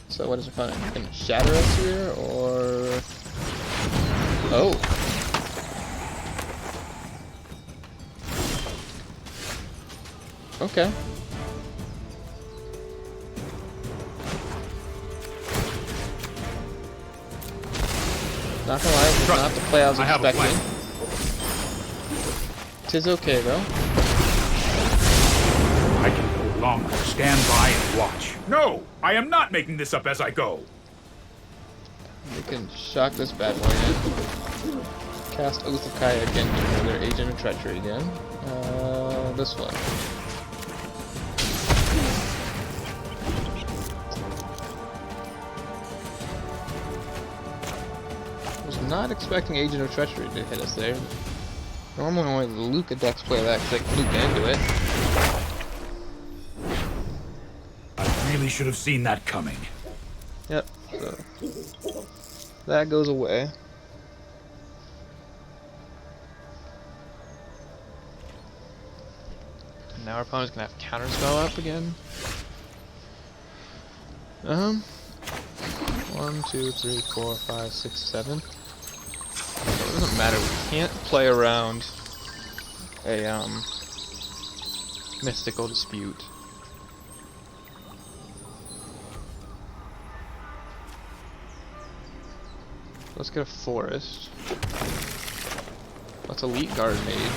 So what is it fun? Can it shatter us here, or... Oh! Okay. Not gonna lie, it's not the play I was expecting. Tis okay though. I can no longer stand by and watch. No! I am not making this up as I go. We can shock this bad boy in. Cast Oath of Kaya again to another Agent of Treachery again. This one. Was not expecting Agent of Treachery to hit us there. Normally only the Luca decks play that because they can Luca into it. I really should have seen that coming. Yep, so that goes away. And now our opponent's gonna have counterspell up again. 1, 2, 3, 4, 5, 6, 7. So it doesn't matter, we can't play around a mystical dispute. Let's get a forest. Let's elite guard made.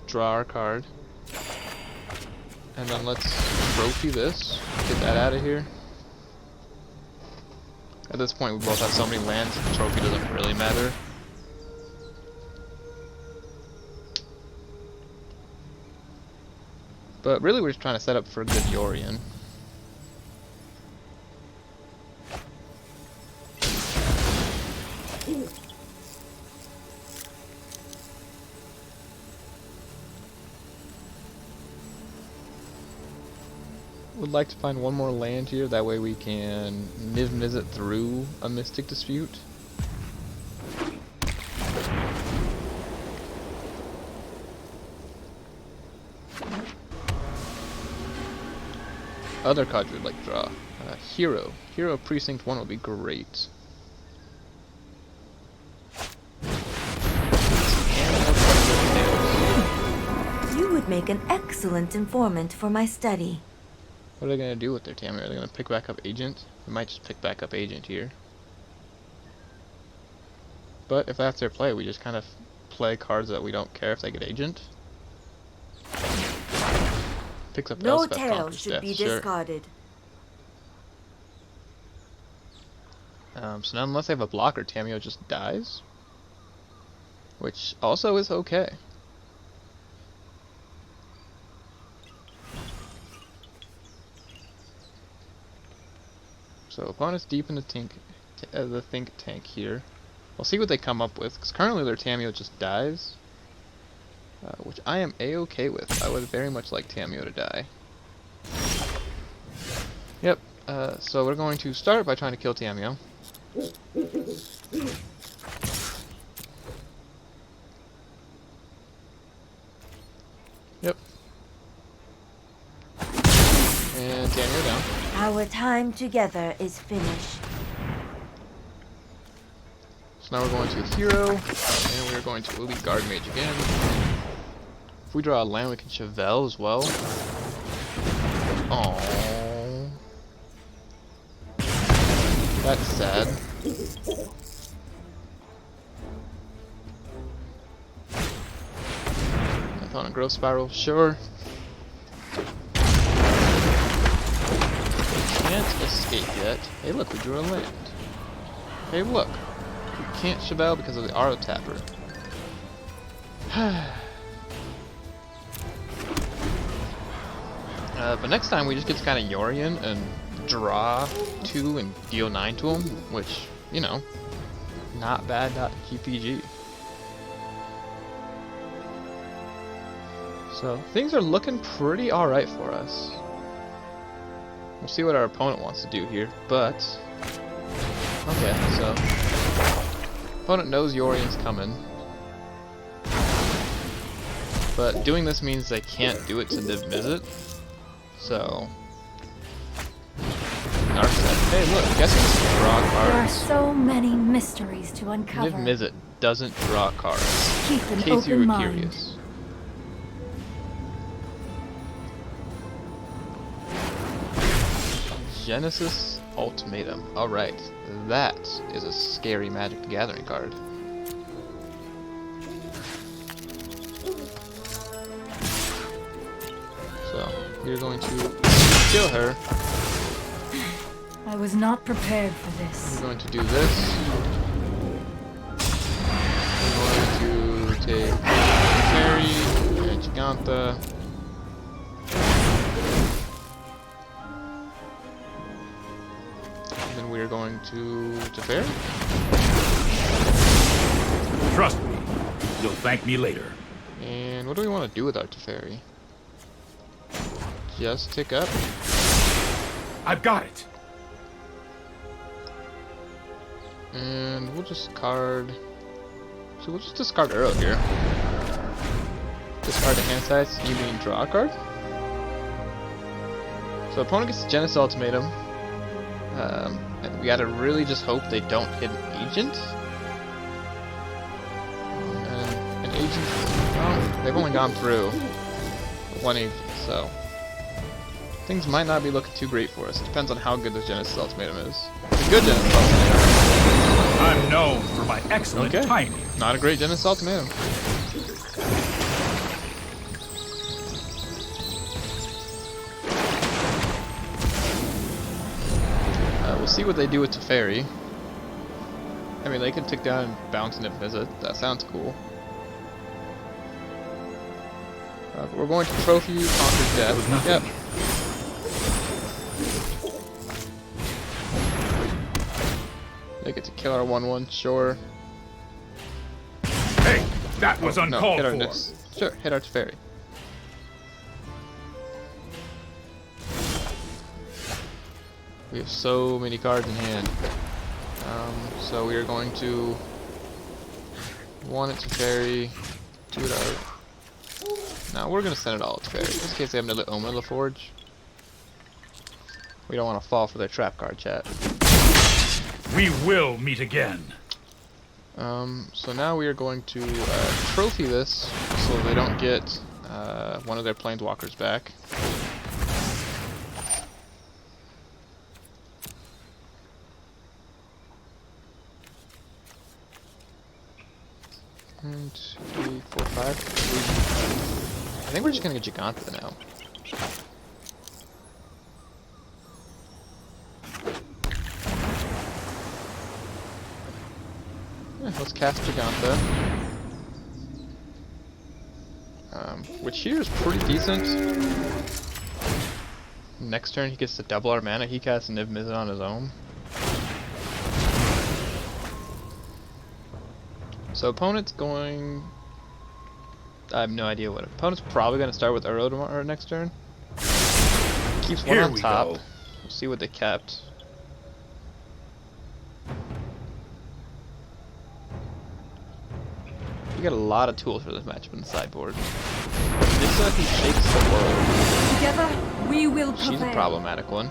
Draw our card. And then let's trophy this. Get that out of here. At this point we both have so many lands, the trophy doesn't really matter. But really we're just trying to set up for a good Yorion. Would like to find one more land here, that way we can Niv Mizzet through a Mystic Dispute. Other cards we'd like to draw. Hero. Hero Precinct 1 would be great. You would make an excellent informant for my study. What are they going to do with their Tammy? Are they going to pick back up Agent? They might just pick back up Agent here. But if that's their play, we just kind of play cards that we don't care if they get Agent. Picks up No Elspeth tail Conquers should Death, be sure. discarded. So now unless they have a blocker, Tamio just dies. Which also is okay. So opponent's deep in the think tank here. We'll see what they come up with, because currently their Tamio just dies. Which I am a-okay with. I would very much like Tamio to die. Yep, so we're going to start by trying to kill Tamio. Yep. And Tamio down. Our time together is finished. So now we're going to Hero, and we're going to Elite Guard Mage again. If we draw a land, we can Chevelle as well. Aww. That's sad. I thought a growth spiral, sure. Can't escape yet. Hey look, we drew a land. Hey look. We can't Chevelle because of the Auto Tapper. But next time we just get to kind of Yorion and draw 2 and deal 9 to him, which, you know, not bad, not GPG. So things are looking pretty alright for us. We'll see what our opponent wants to do here, but okay, so opponent knows Yorion's coming, but doing this means they can't do it to Niv Mizzet. So Narset, hey look, guess who doesn't draw There are cards? so many mysteries to Niv uncover. Mizzet doesn't draw cards. Keep In an case you open were mind. curious. Genesis Ultimatum. Alright, that is a scary Magic the Gathering card. So, we're going to kill her. I was not prepared for We're this. going to do this. We're going to take Fairy and Giganta. And then we're going to Teferi. Trust me, you'll thank me later. And what do we want to do with our Teferi? Just tick up. I've got it. And we'll just card. So we'll just discard Arrow here. Discard the hand size. You mean draw a card? So opponent gets the Genesis Ultimatum. And we gotta really just hope they don't hit an agent. And an agent. Well, they've only gone through one agent, so things might not be looking too great for us. Depends on how good the Genesis Ultimatum is. It's a good Genesis Ultimatum. I'm known for my excellent Okay. timing. Not a great Genesis Ultimatum. We'll see what they do with Teferi. I mean, they can tick down and bounce Niv Mizzet. That sounds cool. We're going to Trophy Conquer Death. was nothing. Yep. They get to kill our 1/1, sure. Hey, that was No, uncalled hit our for. next. Sure, hit our Teferi. We have so many cards in hand. So we are going to 1 it to Teferi, 2 it out. Now we're gonna send it all to Teferi, just in case they have another Omen of the Forge. We don't want to fall for their trap card, chat. We will meet again. So now we are going to trophy this so they don't get one of their planeswalkers back. One, 2, 3, 4, 5. I think we're just gonna get Giganta now. Yeah, let's cast Giganta. Which here is pretty decent. Next turn he gets to double our mana. He casts Niv Mizzet on his own. So opponent's going... I have no idea what. Opponent's probably going to start with Uro tomorrow, or next turn. Keeps one Here on we top. go. We'll see what they kept. We got a lot of tools for this matchup in the sideboard. This who shakes the world. Together, we will She's a prevail. problematic one.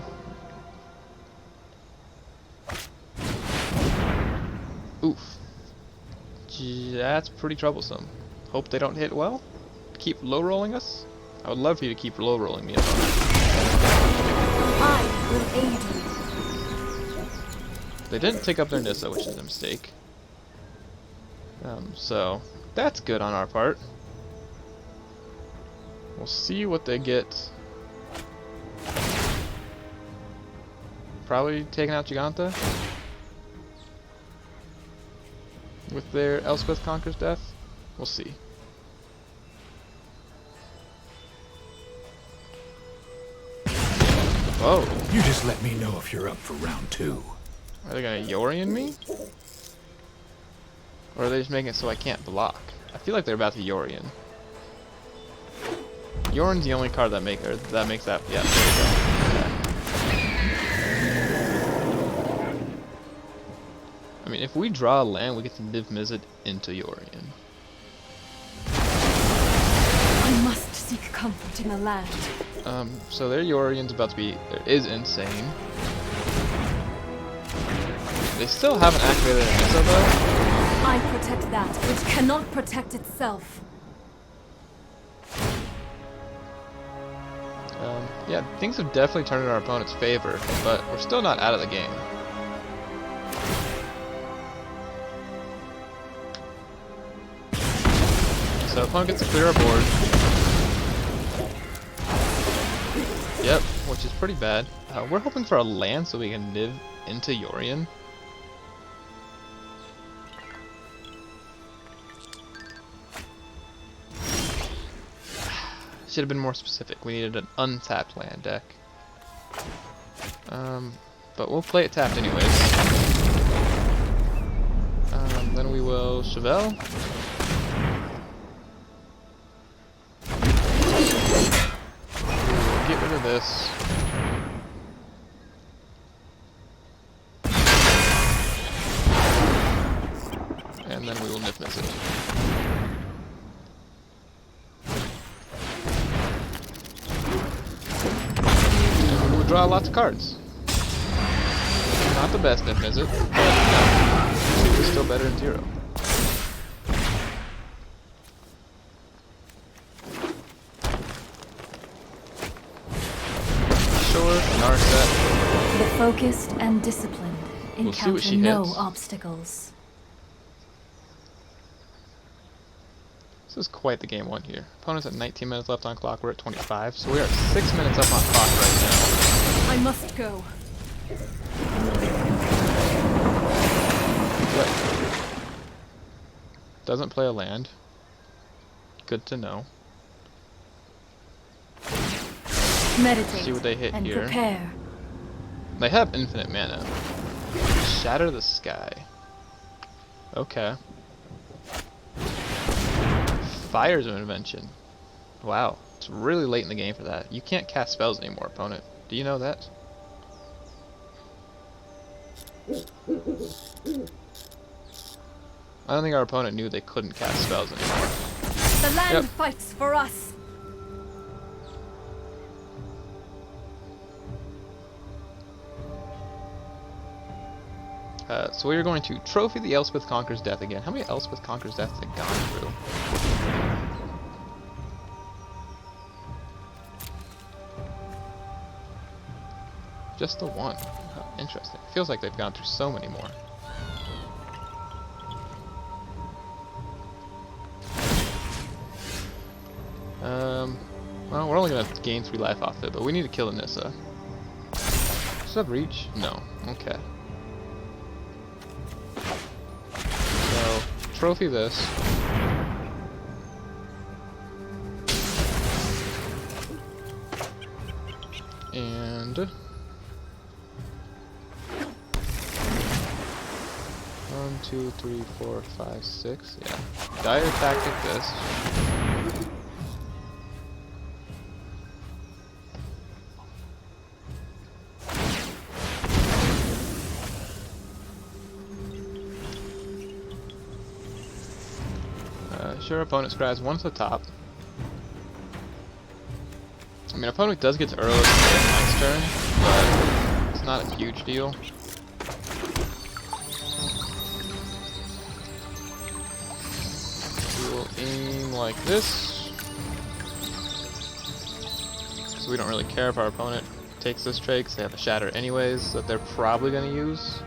Oof. Yeah, that's pretty troublesome. Hope they don't hit well. Keep low rolling us. I would love for you to keep low rolling me. I will aid you. They didn't take up their Nissa, which is a mistake. So that's good on our part. We'll see what they get. Probably taking out Giganta with their Elspeth Conquers Death. We'll see. Whoa. You just let me know if you're up for round 2. Are they gonna Yorion me? Or are they just making it so I can't block? I feel like they're about to Yorion. Yorion's the only card that makes that. Yeah, there we go. Okay. I mean, if we draw a land, we get to Niv Mizzet into Yorion. I must seek comfort in the land. So their Yorion's about to be is insane. They still haven't activated their Nissa though. I protect that which cannot protect itself. Yeah, things have definitely turned in our opponent's favor, but we're still not out of the game. So opponent gets to clear our board. Yep, which is pretty bad. We're hoping for a land so we can Niv into Yorion. Should have been more specific. We needed an untapped land deck. But we'll play it tapped anyways. Then we will Chevelle. We'll get rid of this. And then we will Niv Mizzet. Draw lots of cards. Not the best Niv Mizzet, but no, it's still better than 0. Sure, Narset. The focused and disciplined We'll see what encounter she no hits. obstacles. This is quite the game 1 here. Opponent's at 19 minutes left on clock, we're at 25, so we are 6 minutes up on clock right now. I must go. But doesn't play a land. Good to know. Meditate See what they hit and here. prepare. They have infinite mana. Shatter the sky. Okay. Fire's an invention. Wow, it's really late in the game for that. You can't cast spells anymore, opponent. Do you know that? I don't think our opponent knew they couldn't cast spells anymore. The land Yep. fights for us. So we are going to trophy the Elspeth Conquers Death again. How many Elspeth Conquers Deaths have they gone through? Just the one. Oh, interesting. Feels like they've gone through so many more. Well, we're only gonna gain 3 life off it, but we need to kill Anissa. Sub reach? No. Okay. So, trophy this. And 1, 2, 3, 4, 5, 6. Yeah. Dire tactic this. Sure, opponent scries once the top. I mean, opponent does get to early next turn, but it's not a huge deal. like this. So we don't really care if our opponent takes this trade because they have a shatter anyways that they're probably going to use.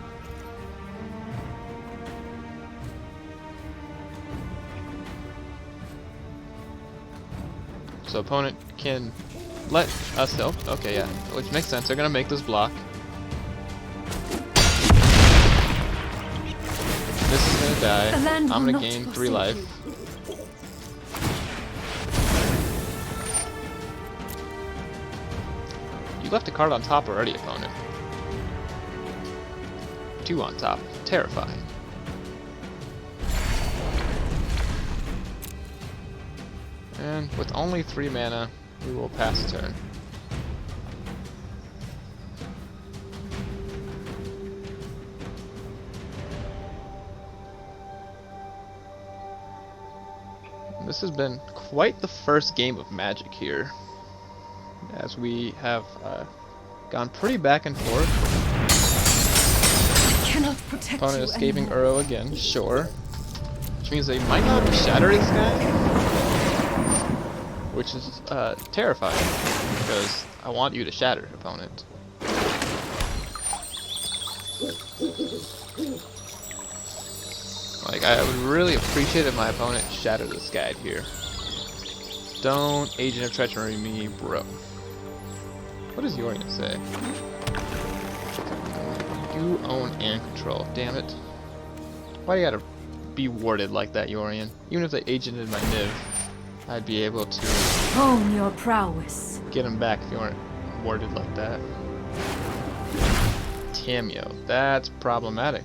So opponent can let us help. Okay, yeah, which makes sense. They're going to make this block. This is going to die. The land I'm will going to not gain 3 forsake life. you. You left a card on top already, opponent. 2 on top. Terrifying. And with only 3 mana, we will pass the turn. This has been quite the first game of Magic here, as we have gone pretty back and forth. I cannot protect Opponent you escaping anymore. Uro again, sure. Which means they might not shatter this guy. Which is terrifying, because I want you to shatter, opponent. Like, I would really appreciate if my opponent shattered this guy here. Don't Agent of Treachery me, bro. What does Yorion say? You own and control. Damn it. Why do you gotta be worded like that, Yorion? Even if they agented my Niv, I'd be able to Hone your prowess. get him back if you weren't worded like that. Tamio. That's problematic.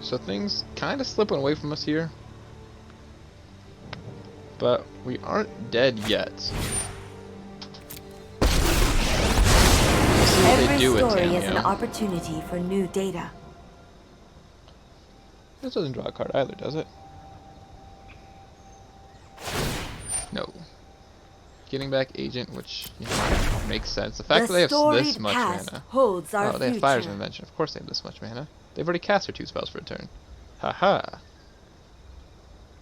So things kind of slipping away from us here. But we aren't dead yet. Let's see what they Every do with story is an Tamio. opportunity for new data. This doesn't draw a card either, does it? No. Getting back Agent, which, you know, makes sense. The fact that they have this much mana. Holds our Oh, they have future. Fire's Invention. Of course they have this much mana. They've already cast their 2 spells for a turn. Haha.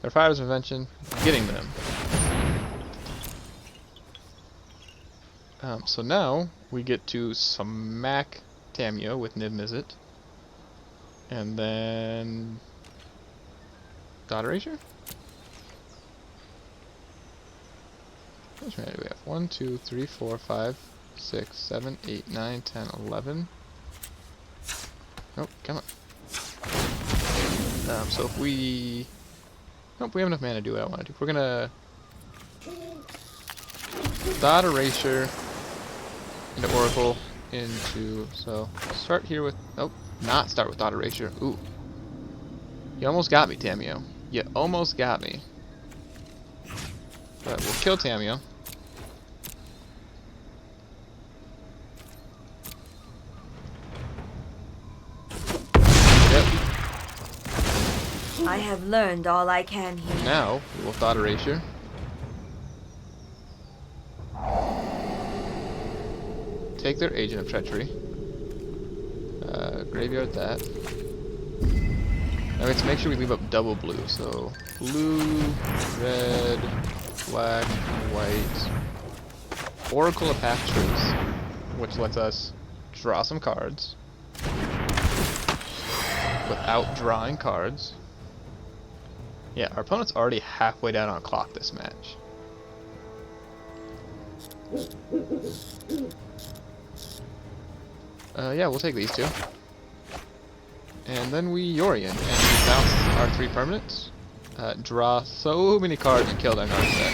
Their Fire's Invention, getting them. So now, we get to smack Tamio with Niv Mizzet. And then... Dot Erasure? How much mana do we have? 1, 2, 3, 4, 5, 6, 7, 8, 9, 10, 11. Nope, come on. So if we... Nope, we have enough mana to do what I want to do. We're gonna... Dot Erasure into Oracle into... So, start here with... Nope, not start with Dot Erasure. Ooh. You almost got me, Tamio. You almost got me. But we'll kill Tamio. Yep. I have learned all I can here. Now, we will Thought Erasure. Take their Agent of Treachery. Graveyard that. Now we have to make sure we leave up double blue. So, blue, red, black, white. Oracle of Half-Truths, which lets us draw some cards without drawing cards. Yeah, our opponent's already halfway down on clock this match. Yeah, we'll take these 2. And then we Yorion, and we bounce our 3 permanents. Draw so many cards and kill their Narset.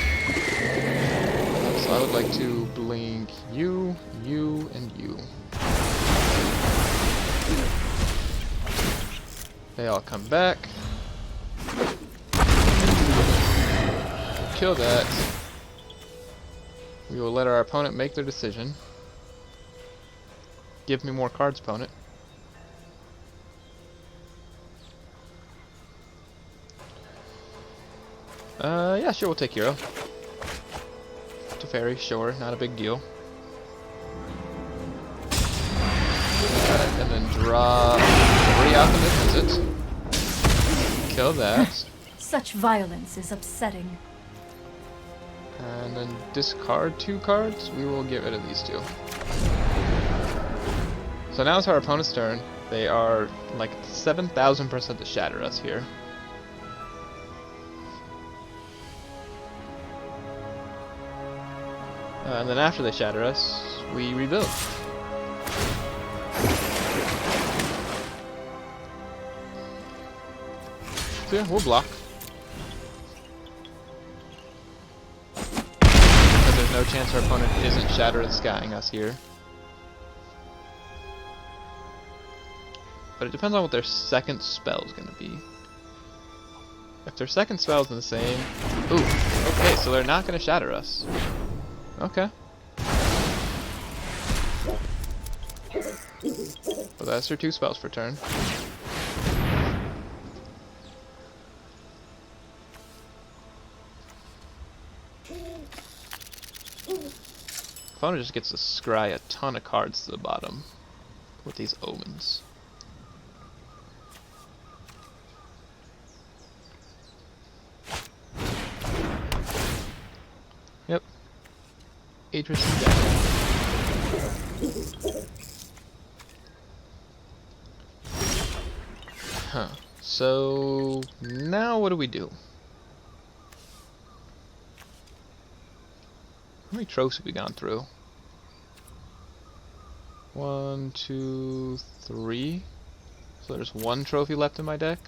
So I would like to blink you, you, and you. They all come back. Kill that. We will let our opponent make their decision. Give me more cards, opponent. Yeah, sure, we'll take Hero. Teferi, sure, not a big deal. and then draw 3 out the mid-visit. Kill that. Such violence is upsetting. And then discard 2 cards. We will get rid of these 2. So now it's our opponent's turn. They are like 7,000% to shatter us here. And then after they shatter us, we rebuild. So yeah, we'll block. Because there's no chance our opponent isn't Shatter the Skying us here. But it depends on what their second spell is going to be. If their second spell is the same... Ooh, okay, so they're not going to shatter us. Okay. Well, that's their 2 spells per turn. Opponent just gets to scry a ton of cards to the bottom with these omens. Yep. Atris is dead. Huh. So now what do we do? How many trophies have we gone through? 1, 2, 3. So there's 1 trophy left in my deck.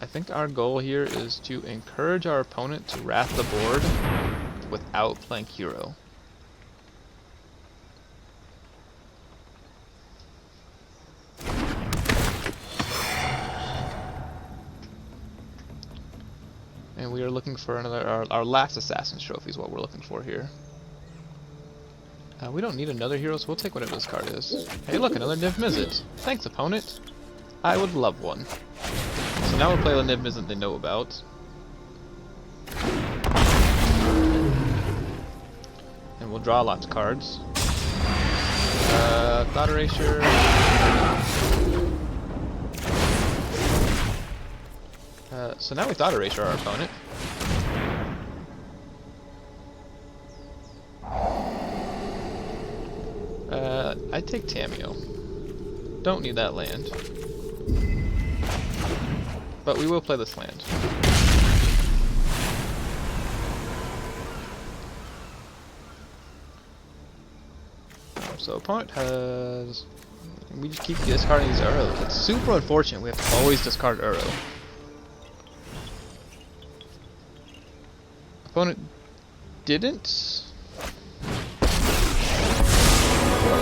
I think our goal here is to encourage our opponent to wrath the board without playing hero. And we are looking for another, our last Assassin's Trophy is what we're looking for here. We don't need another hero, so we'll take whatever this card is. Hey look, another Niv Mizzet. Thanks, opponent. I would love one. So now we'll play the Niv Mizzet they know about. And we'll draw lots of cards. Thought Erasure. So now we Thought Erasure our opponent. I take Tameo. Don't need that land. But we will play this land. So opponent has... We just keep discarding these arrows. It's super unfortunate. We have to always discard arrow. Opponent didn't.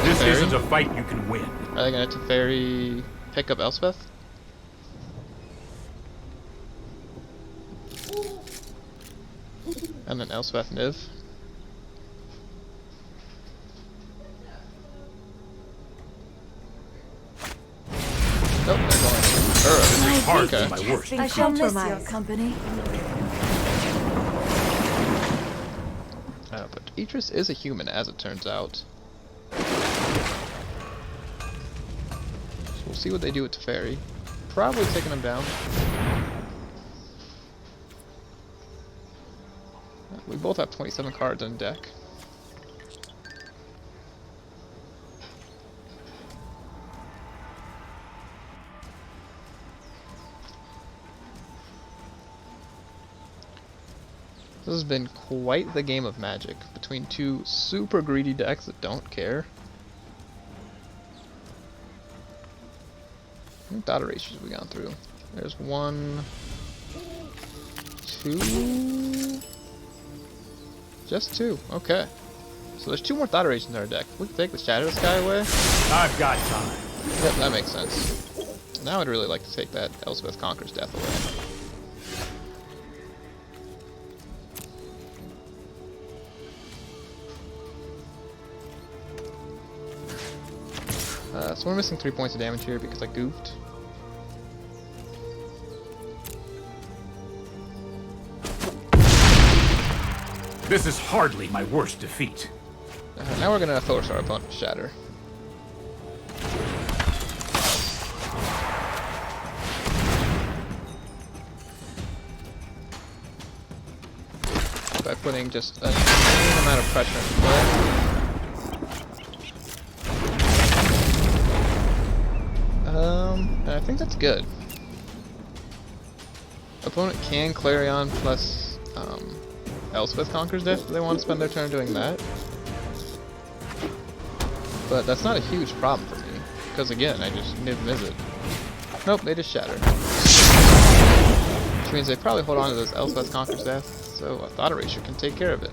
This Teferi? isn't a fight you can win. Are they gonna Teferi pick up Elspeth? And then Elspeth Niv. Nope, they're going Uro. This is hard Okay. for my worst. I shall miss your Compromise. company. But Idris is a human, as it turns out. So we'll see what they do with Teferi. Probably taking him down. We both have 27 cards on deck. This has been quite the game of Magic between 2 super greedy decks that don't care. How many Thought Erasures have we gone through? There's 1, 2, just 2. Okay. So there's 2 more Thought Erasures in our deck. We can take the Shadow of the Sky away. I've got time. Yep, that makes sense. Now I'd really like to take that Elspeth Conqueror's Death away. So we're missing 3 points of damage here because I goofed. This is hardly my worst defeat. Now we're gonna force our opponent to shatter. By putting just an insane amount of pressure into play. And I think that's good. Opponent can Clarion plus Elspeth Conquers Death if they want to spend their turn doing that. But that's not a huge problem for me, because again, I just Niv Mizzet. Nope, they just shatter. Which means they probably hold on to this Elspeth Conquers Death, so a Thought Erasure can take care of it.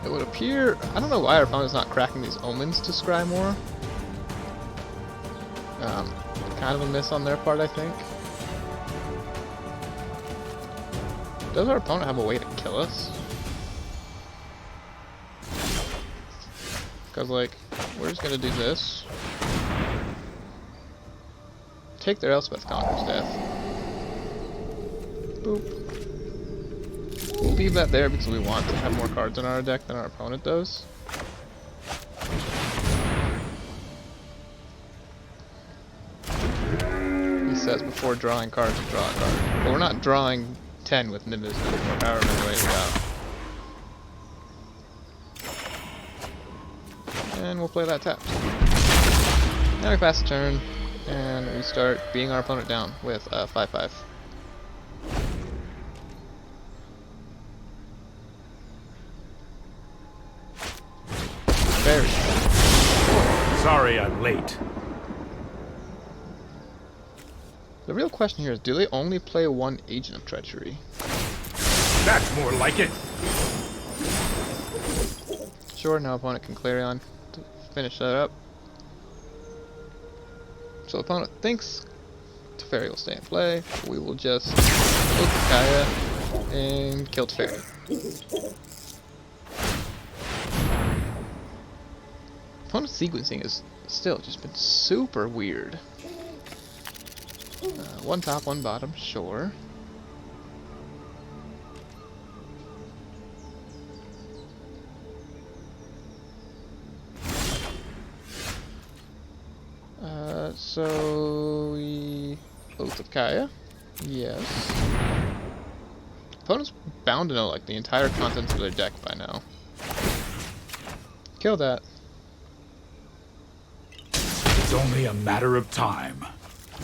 It would appear, I don't know why our opponent's not cracking these omens to scry more. Kind of a miss on their part, I think. Does our opponent have a way to kill us? Because, like, we're just gonna do this. Take their Elspeth Conqueror's Death. Boop. We'll leave that there because we want to have more cards in our deck than our opponent does. He says before drawing cards, draw a card. But we're not drawing 10 with Nimbus or however many ways out. And we'll play that tapped. Now we pass the turn, and we start beating our opponent down with 5/5. Very good. Sorry I'm late. The real question here is, do they only play one Agent of Treachery? That's more like it. Sure, now opponent can Clarion to finish that up. So opponent thinks Teferi will stay in play. We will just kill Kaya and kill Teferi. Opponent's sequencing has still just been super weird. One top, one bottom, sure. So we Oath of Kaya. Yes. Opponent's bound to know like the entire contents of their deck by now. Kill that. It's only a matter of time.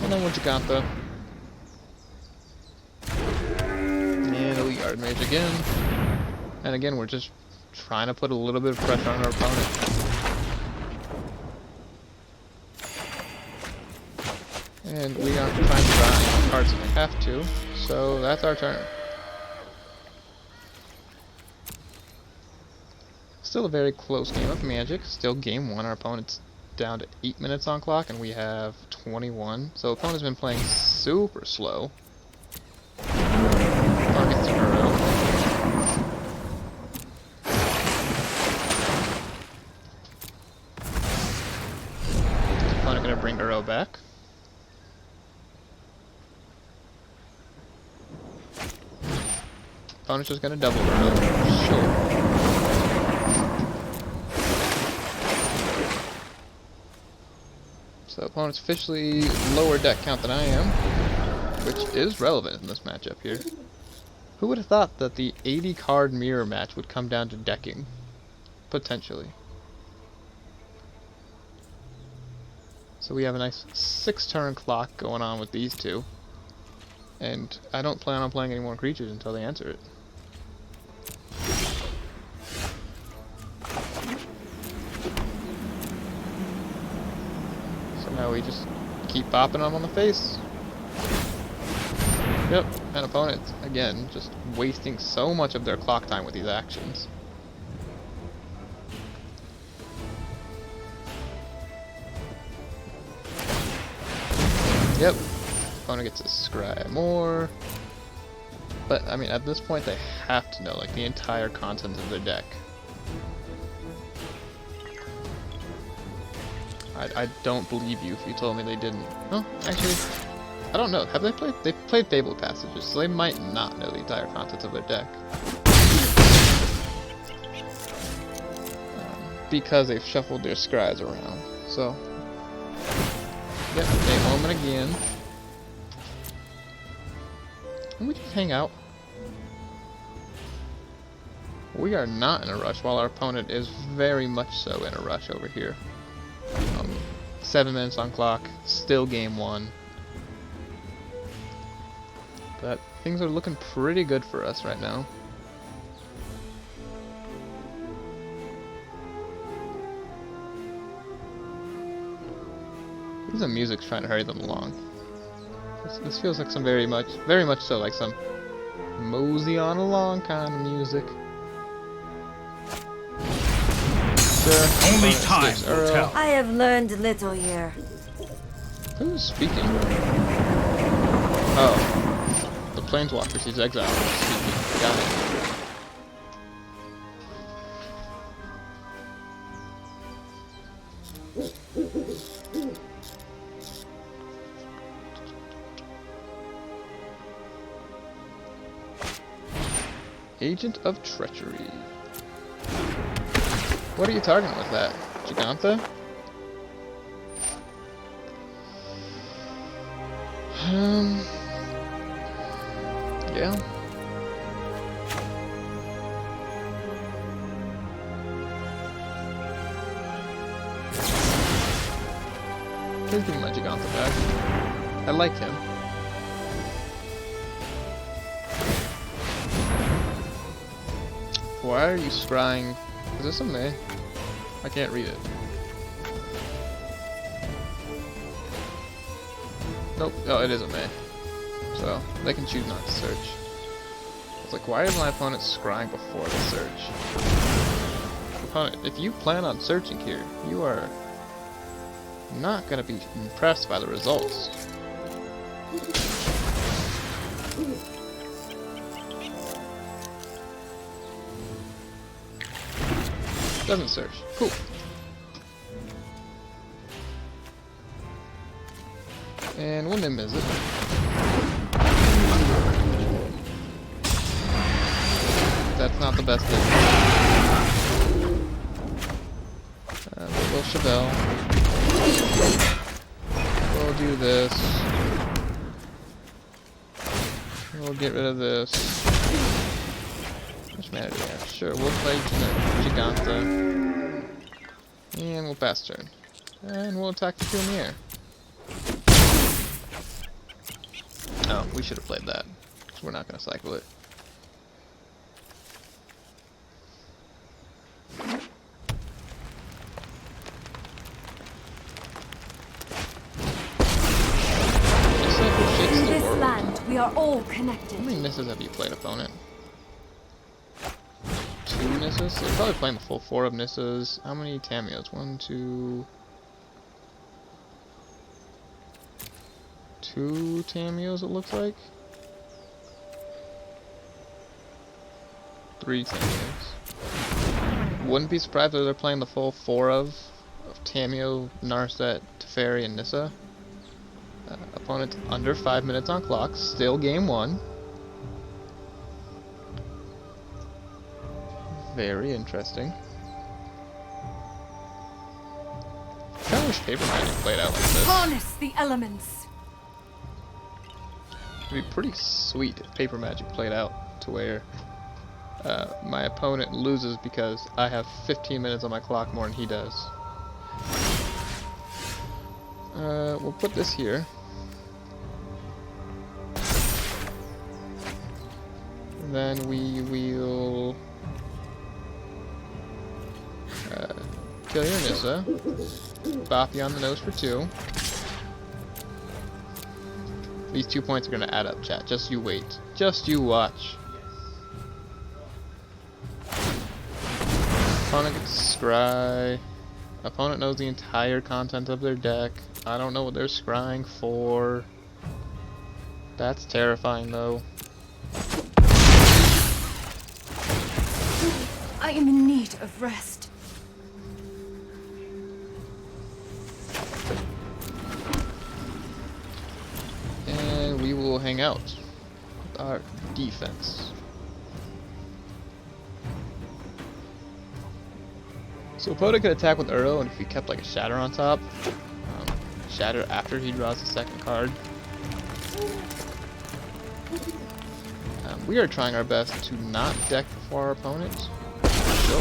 And then Giganta. And Elite Yard Mage again. And again, we're just trying to put a little bit of pressure on our opponent. And we aren't trying to draw any cards if we have to, so that's our turn. Still a very close game of Magic. Still game 1. Our opponent's down to 8 minutes on clock, and we have 21. So opponent's been playing super slow. Target's Uro. Opponent gonna bring Uro back. Opponent's just gonna double Uro. Sure. So opponent's officially lower deck count than I am, which is relevant in this matchup here. Who would have thought that the 80 card mirror match would come down to decking? Potentially. So we have a nice 6-turn clock going on with these two. And I don't plan on playing any more creatures until they answer it. Now we just keep bopping them on the face. Yep, and opponent, again, just wasting so much of their clock time with these actions. Yep, opponent gets to scry more. But, I mean, at this point they have to know, like, the entire contents of their deck. I don't believe you if you told me they didn't. Well, actually, I don't know. Have they played? They played Fabled Passages, so they might not know the entire contents of their deck. Because they've shuffled their scries around. So, yep, game moment again. Can we just hang out? We are not in a rush, while our opponent is very much so in a rush over here. 7 minutes on clock, still game 1. But things are looking pretty good for us right now. The music's trying to hurry them along. This feels like some very much so like some mosey on along kind of music. Sure. Only time will tell. I have learned little here. Who's speaking? Oh, the Planeswalkers. He's exiled. Speaking. Got it. Agent of Treachery. What are you targeting with that? Giganta? Yeah. Please give me my Giganta back. I like him. Why are you scrying? Is this a May? I can't read it. Nope. Oh, it is a May. So, they can choose not to search. It's like, why is my opponent scrying before the search? Opponent, if you plan on searching here, you are not going to be impressed by the results. Doesn't search. Cool. And we'll name it. That's not the best thing. We'll Chevelle. We'll do this. We'll get rid of this. Which mana do we have? Sure, we'll play Giganta. And we'll pass turn. And we'll attack the two in the air. Oh, we should have played that. Because we're not going to cycle it. In this land, we are all connected. How many Nisses have you played, opponent? 2 Nisses? They're probably playing the full 4 of Nisses. How many Tamios? 1, 2... 2 Tamios, it looks like. 3 Tamios. Wouldn't be surprised if they're playing the full 4 of Tamio, Narset, Teferi, and Nissa. Opponent under 5 minutes on clock. Still game 1. Very interesting. I kind of wish Paper Magic played out like this. Harness the elements. It'd be pretty sweet if Paper Magic played out to where my opponent loses because I have 15 minutes on my clock more than he does. We'll put this here. Then we will kill your Nissa. Bop you on the nose for 2. These 2 points are gonna add up, chat. Just you wait. Just you watch. Opponent gets scry. Opponent knows the entire content of their deck. I don't know what they're scrying for. That's terrifying, though. I am in need of rest. hang out with our defense. So opponent could attack with Uro, and if he kept like a Shatter on top, Shatter after he draws the second card. We are trying our best to not deck before our opponent. Sure.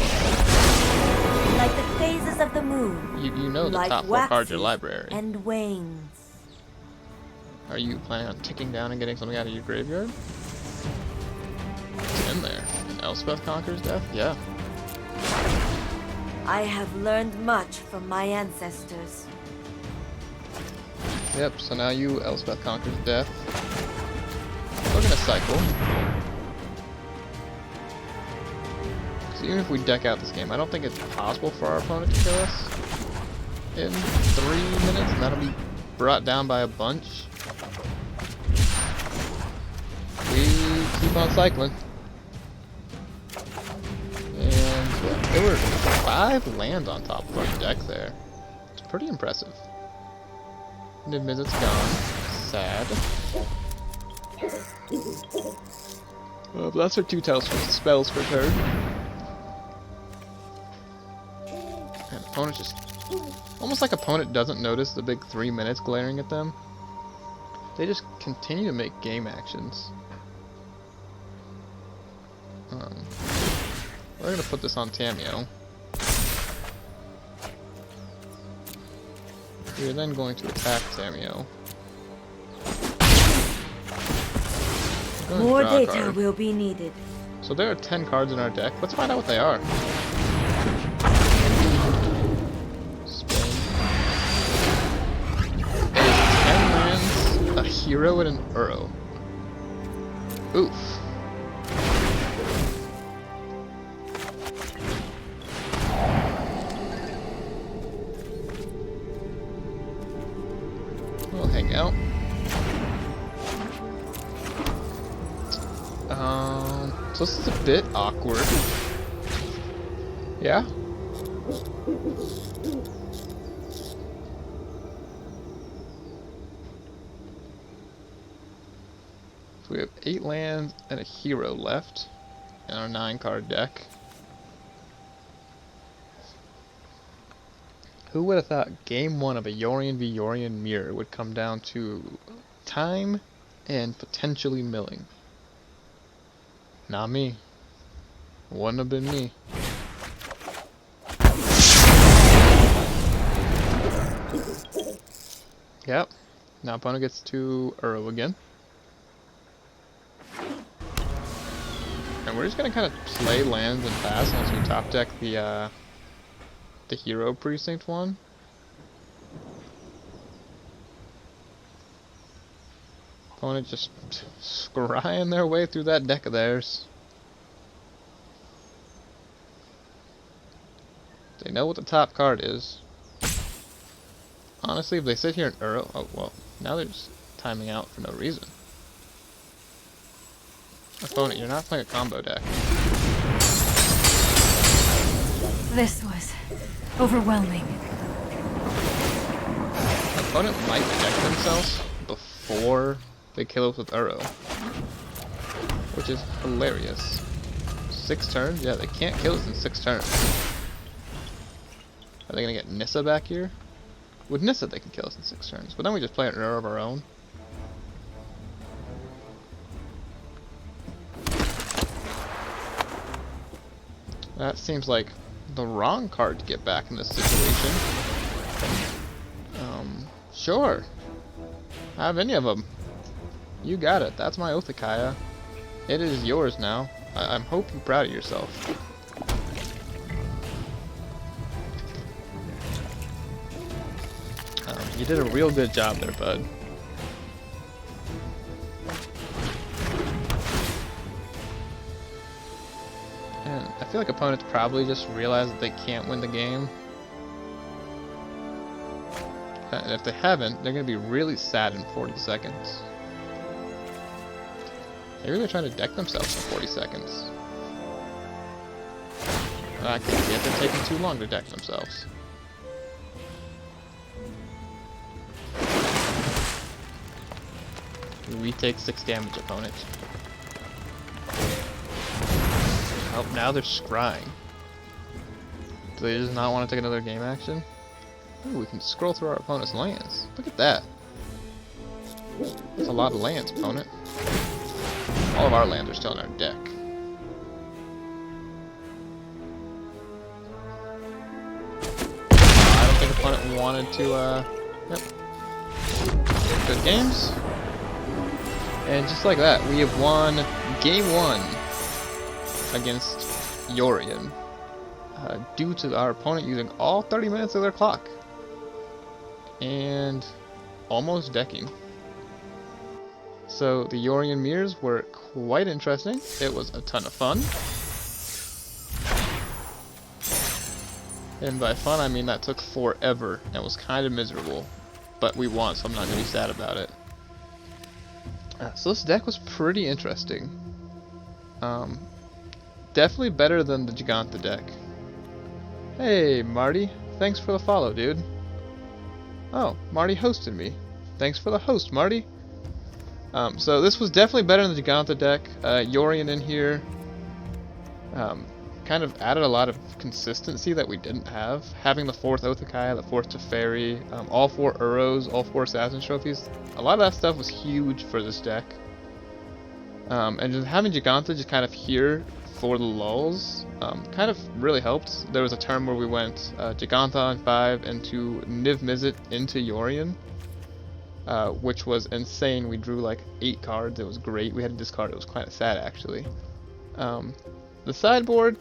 Like the phases of the moon. You know the like top 4 cards waxes of your library. and wanes. Are you planning on ticking down and getting something out of your graveyard? It's in there. And Elspeth conquers death? Yeah. I have learned much from my ancestors. Yep, so now you Elspeth conquers death. We're gonna cycle. Because even if we deck out this game, I don't think it's possible for our opponent to kill us in 3 minutes, and that'll be brought down by a bunch. We keep on cycling. And there were 5 lands on top of our deck there. It's pretty impressive. Niv Mizzet's gone. Sad. But that's our 2 spells for turn. And opponent just... Almost like opponent doesn't notice the big 3 minutes glaring at them. They just continue to make game actions. We're gonna put this on Tamio. We're then going to attack Tamio. More data will be needed. So there are 10 cards in our deck. Let's find out what they are. Spin. It is 10 lands, a hero, and an Uro. Oof. We'll hang out. So this is a bit awkward. Yeah? So we have 8 lands and a hero left in our 9-card deck. Who would have thought game 1 of a Yorion v Yorion mirror would come down to time and potentially milling? Not me. Wouldn't have been me. Yep. Now opponent gets to Uro again. And we're just gonna kind of play lands and pass once we top deck the hero precinct one. Opponent just scrying their way through that deck of theirs. They know what the top card is. Honestly, if they sit here and Uro, oh well, now they're just timing out for no reason. Opponent, you're not playing a combo deck. This was overwhelming. Opponent might deck themselves before they kill us with Uro, which is hilarious. 6 turns? Yeah, they can't kill us in 6 turns. Are they gonna get Nissa back here? With Nissa they can kill us in 6 turns, but then we just play an Uro of our own. That seems like the wrong card to get back in this situation. Sure. Have any of them. You got it. That's my Othakaya. It is yours now. I'm hope you're proud of yourself. You did a real good job there, bud. And I feel like opponents probably just realize that they can't win the game. And if they haven't, they're going to be really sad in 40 seconds. Maybe they're trying to deck themselves in 40 seconds. I can see it, they're taking too long to deck themselves. We take 6 damage, opponent. Oh, now they're scrying. Do they just not want to take another game action? Ooh, we can scroll through our opponent's lands. Look at that. That's a lot of lands, opponent. All of our lands are still in our deck. I don't think opponent wanted to, yep. Good games. And just like that, we have won game 1 against Yorion. Due to our opponent using all 30 minutes of their clock. And almost decking. So the Yorion mirrors were quite interesting. It was a ton of fun. And by fun I mean that took forever and was kind of miserable. But we won, so I'm not going to be sad about it. So this deck was pretty interesting. Definitely better than the Giganta deck. Hey, Marty. Thanks for the follow, dude. Oh, Marty hosted me. Thanks for the host, Marty. So this was definitely better than the Giganta deck. Yorion in here kind of added a lot of consistency that we didn't have. Having the 4th Othakaya, the 4th Teferi, all 4 Uros, all 4 Assassin Trophies. A lot of that stuff was huge for this deck. And just having Giganta just kind of here for the lulls kind of really helped. There was a turn where we went Giganta on 5 into Niv Mizzet into Yorion, which was insane. We drew like 8 cards. It was great. We had to discard. It was kind of sad actually. The sideboard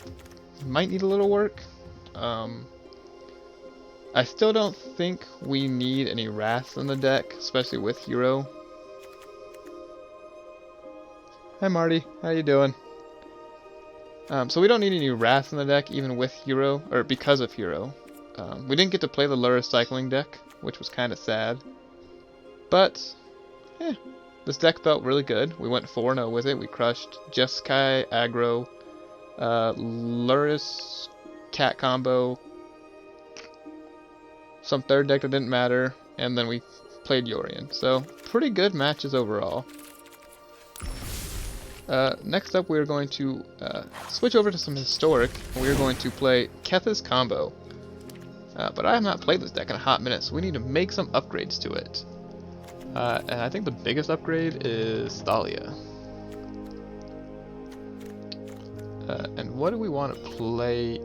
might need a little work. I still don't think we need any Wraths in the deck, especially with Hero. Hi Marty, how you doing? So we don't need any Wraths in the deck, even with Hero, or because of Hero. We didn't get to play the Lure Cycling deck, which was kind of sad. But, this deck felt really good. We went 4-0 with it. We crushed Jeskai, Aggro, Luris, Cat combo, some third deck that didn't matter, and then we played Yorion. So, pretty good matches overall. Next up, we're going to switch over to some historic, and we're going to play Ketha's combo. But I have not played this deck in a hot minute, so we need to make some upgrades to it. And I think the biggest upgrade is Thalia. And what do we want to play,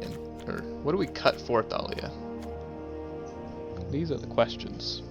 or what do we cut for Thalia? These are the questions.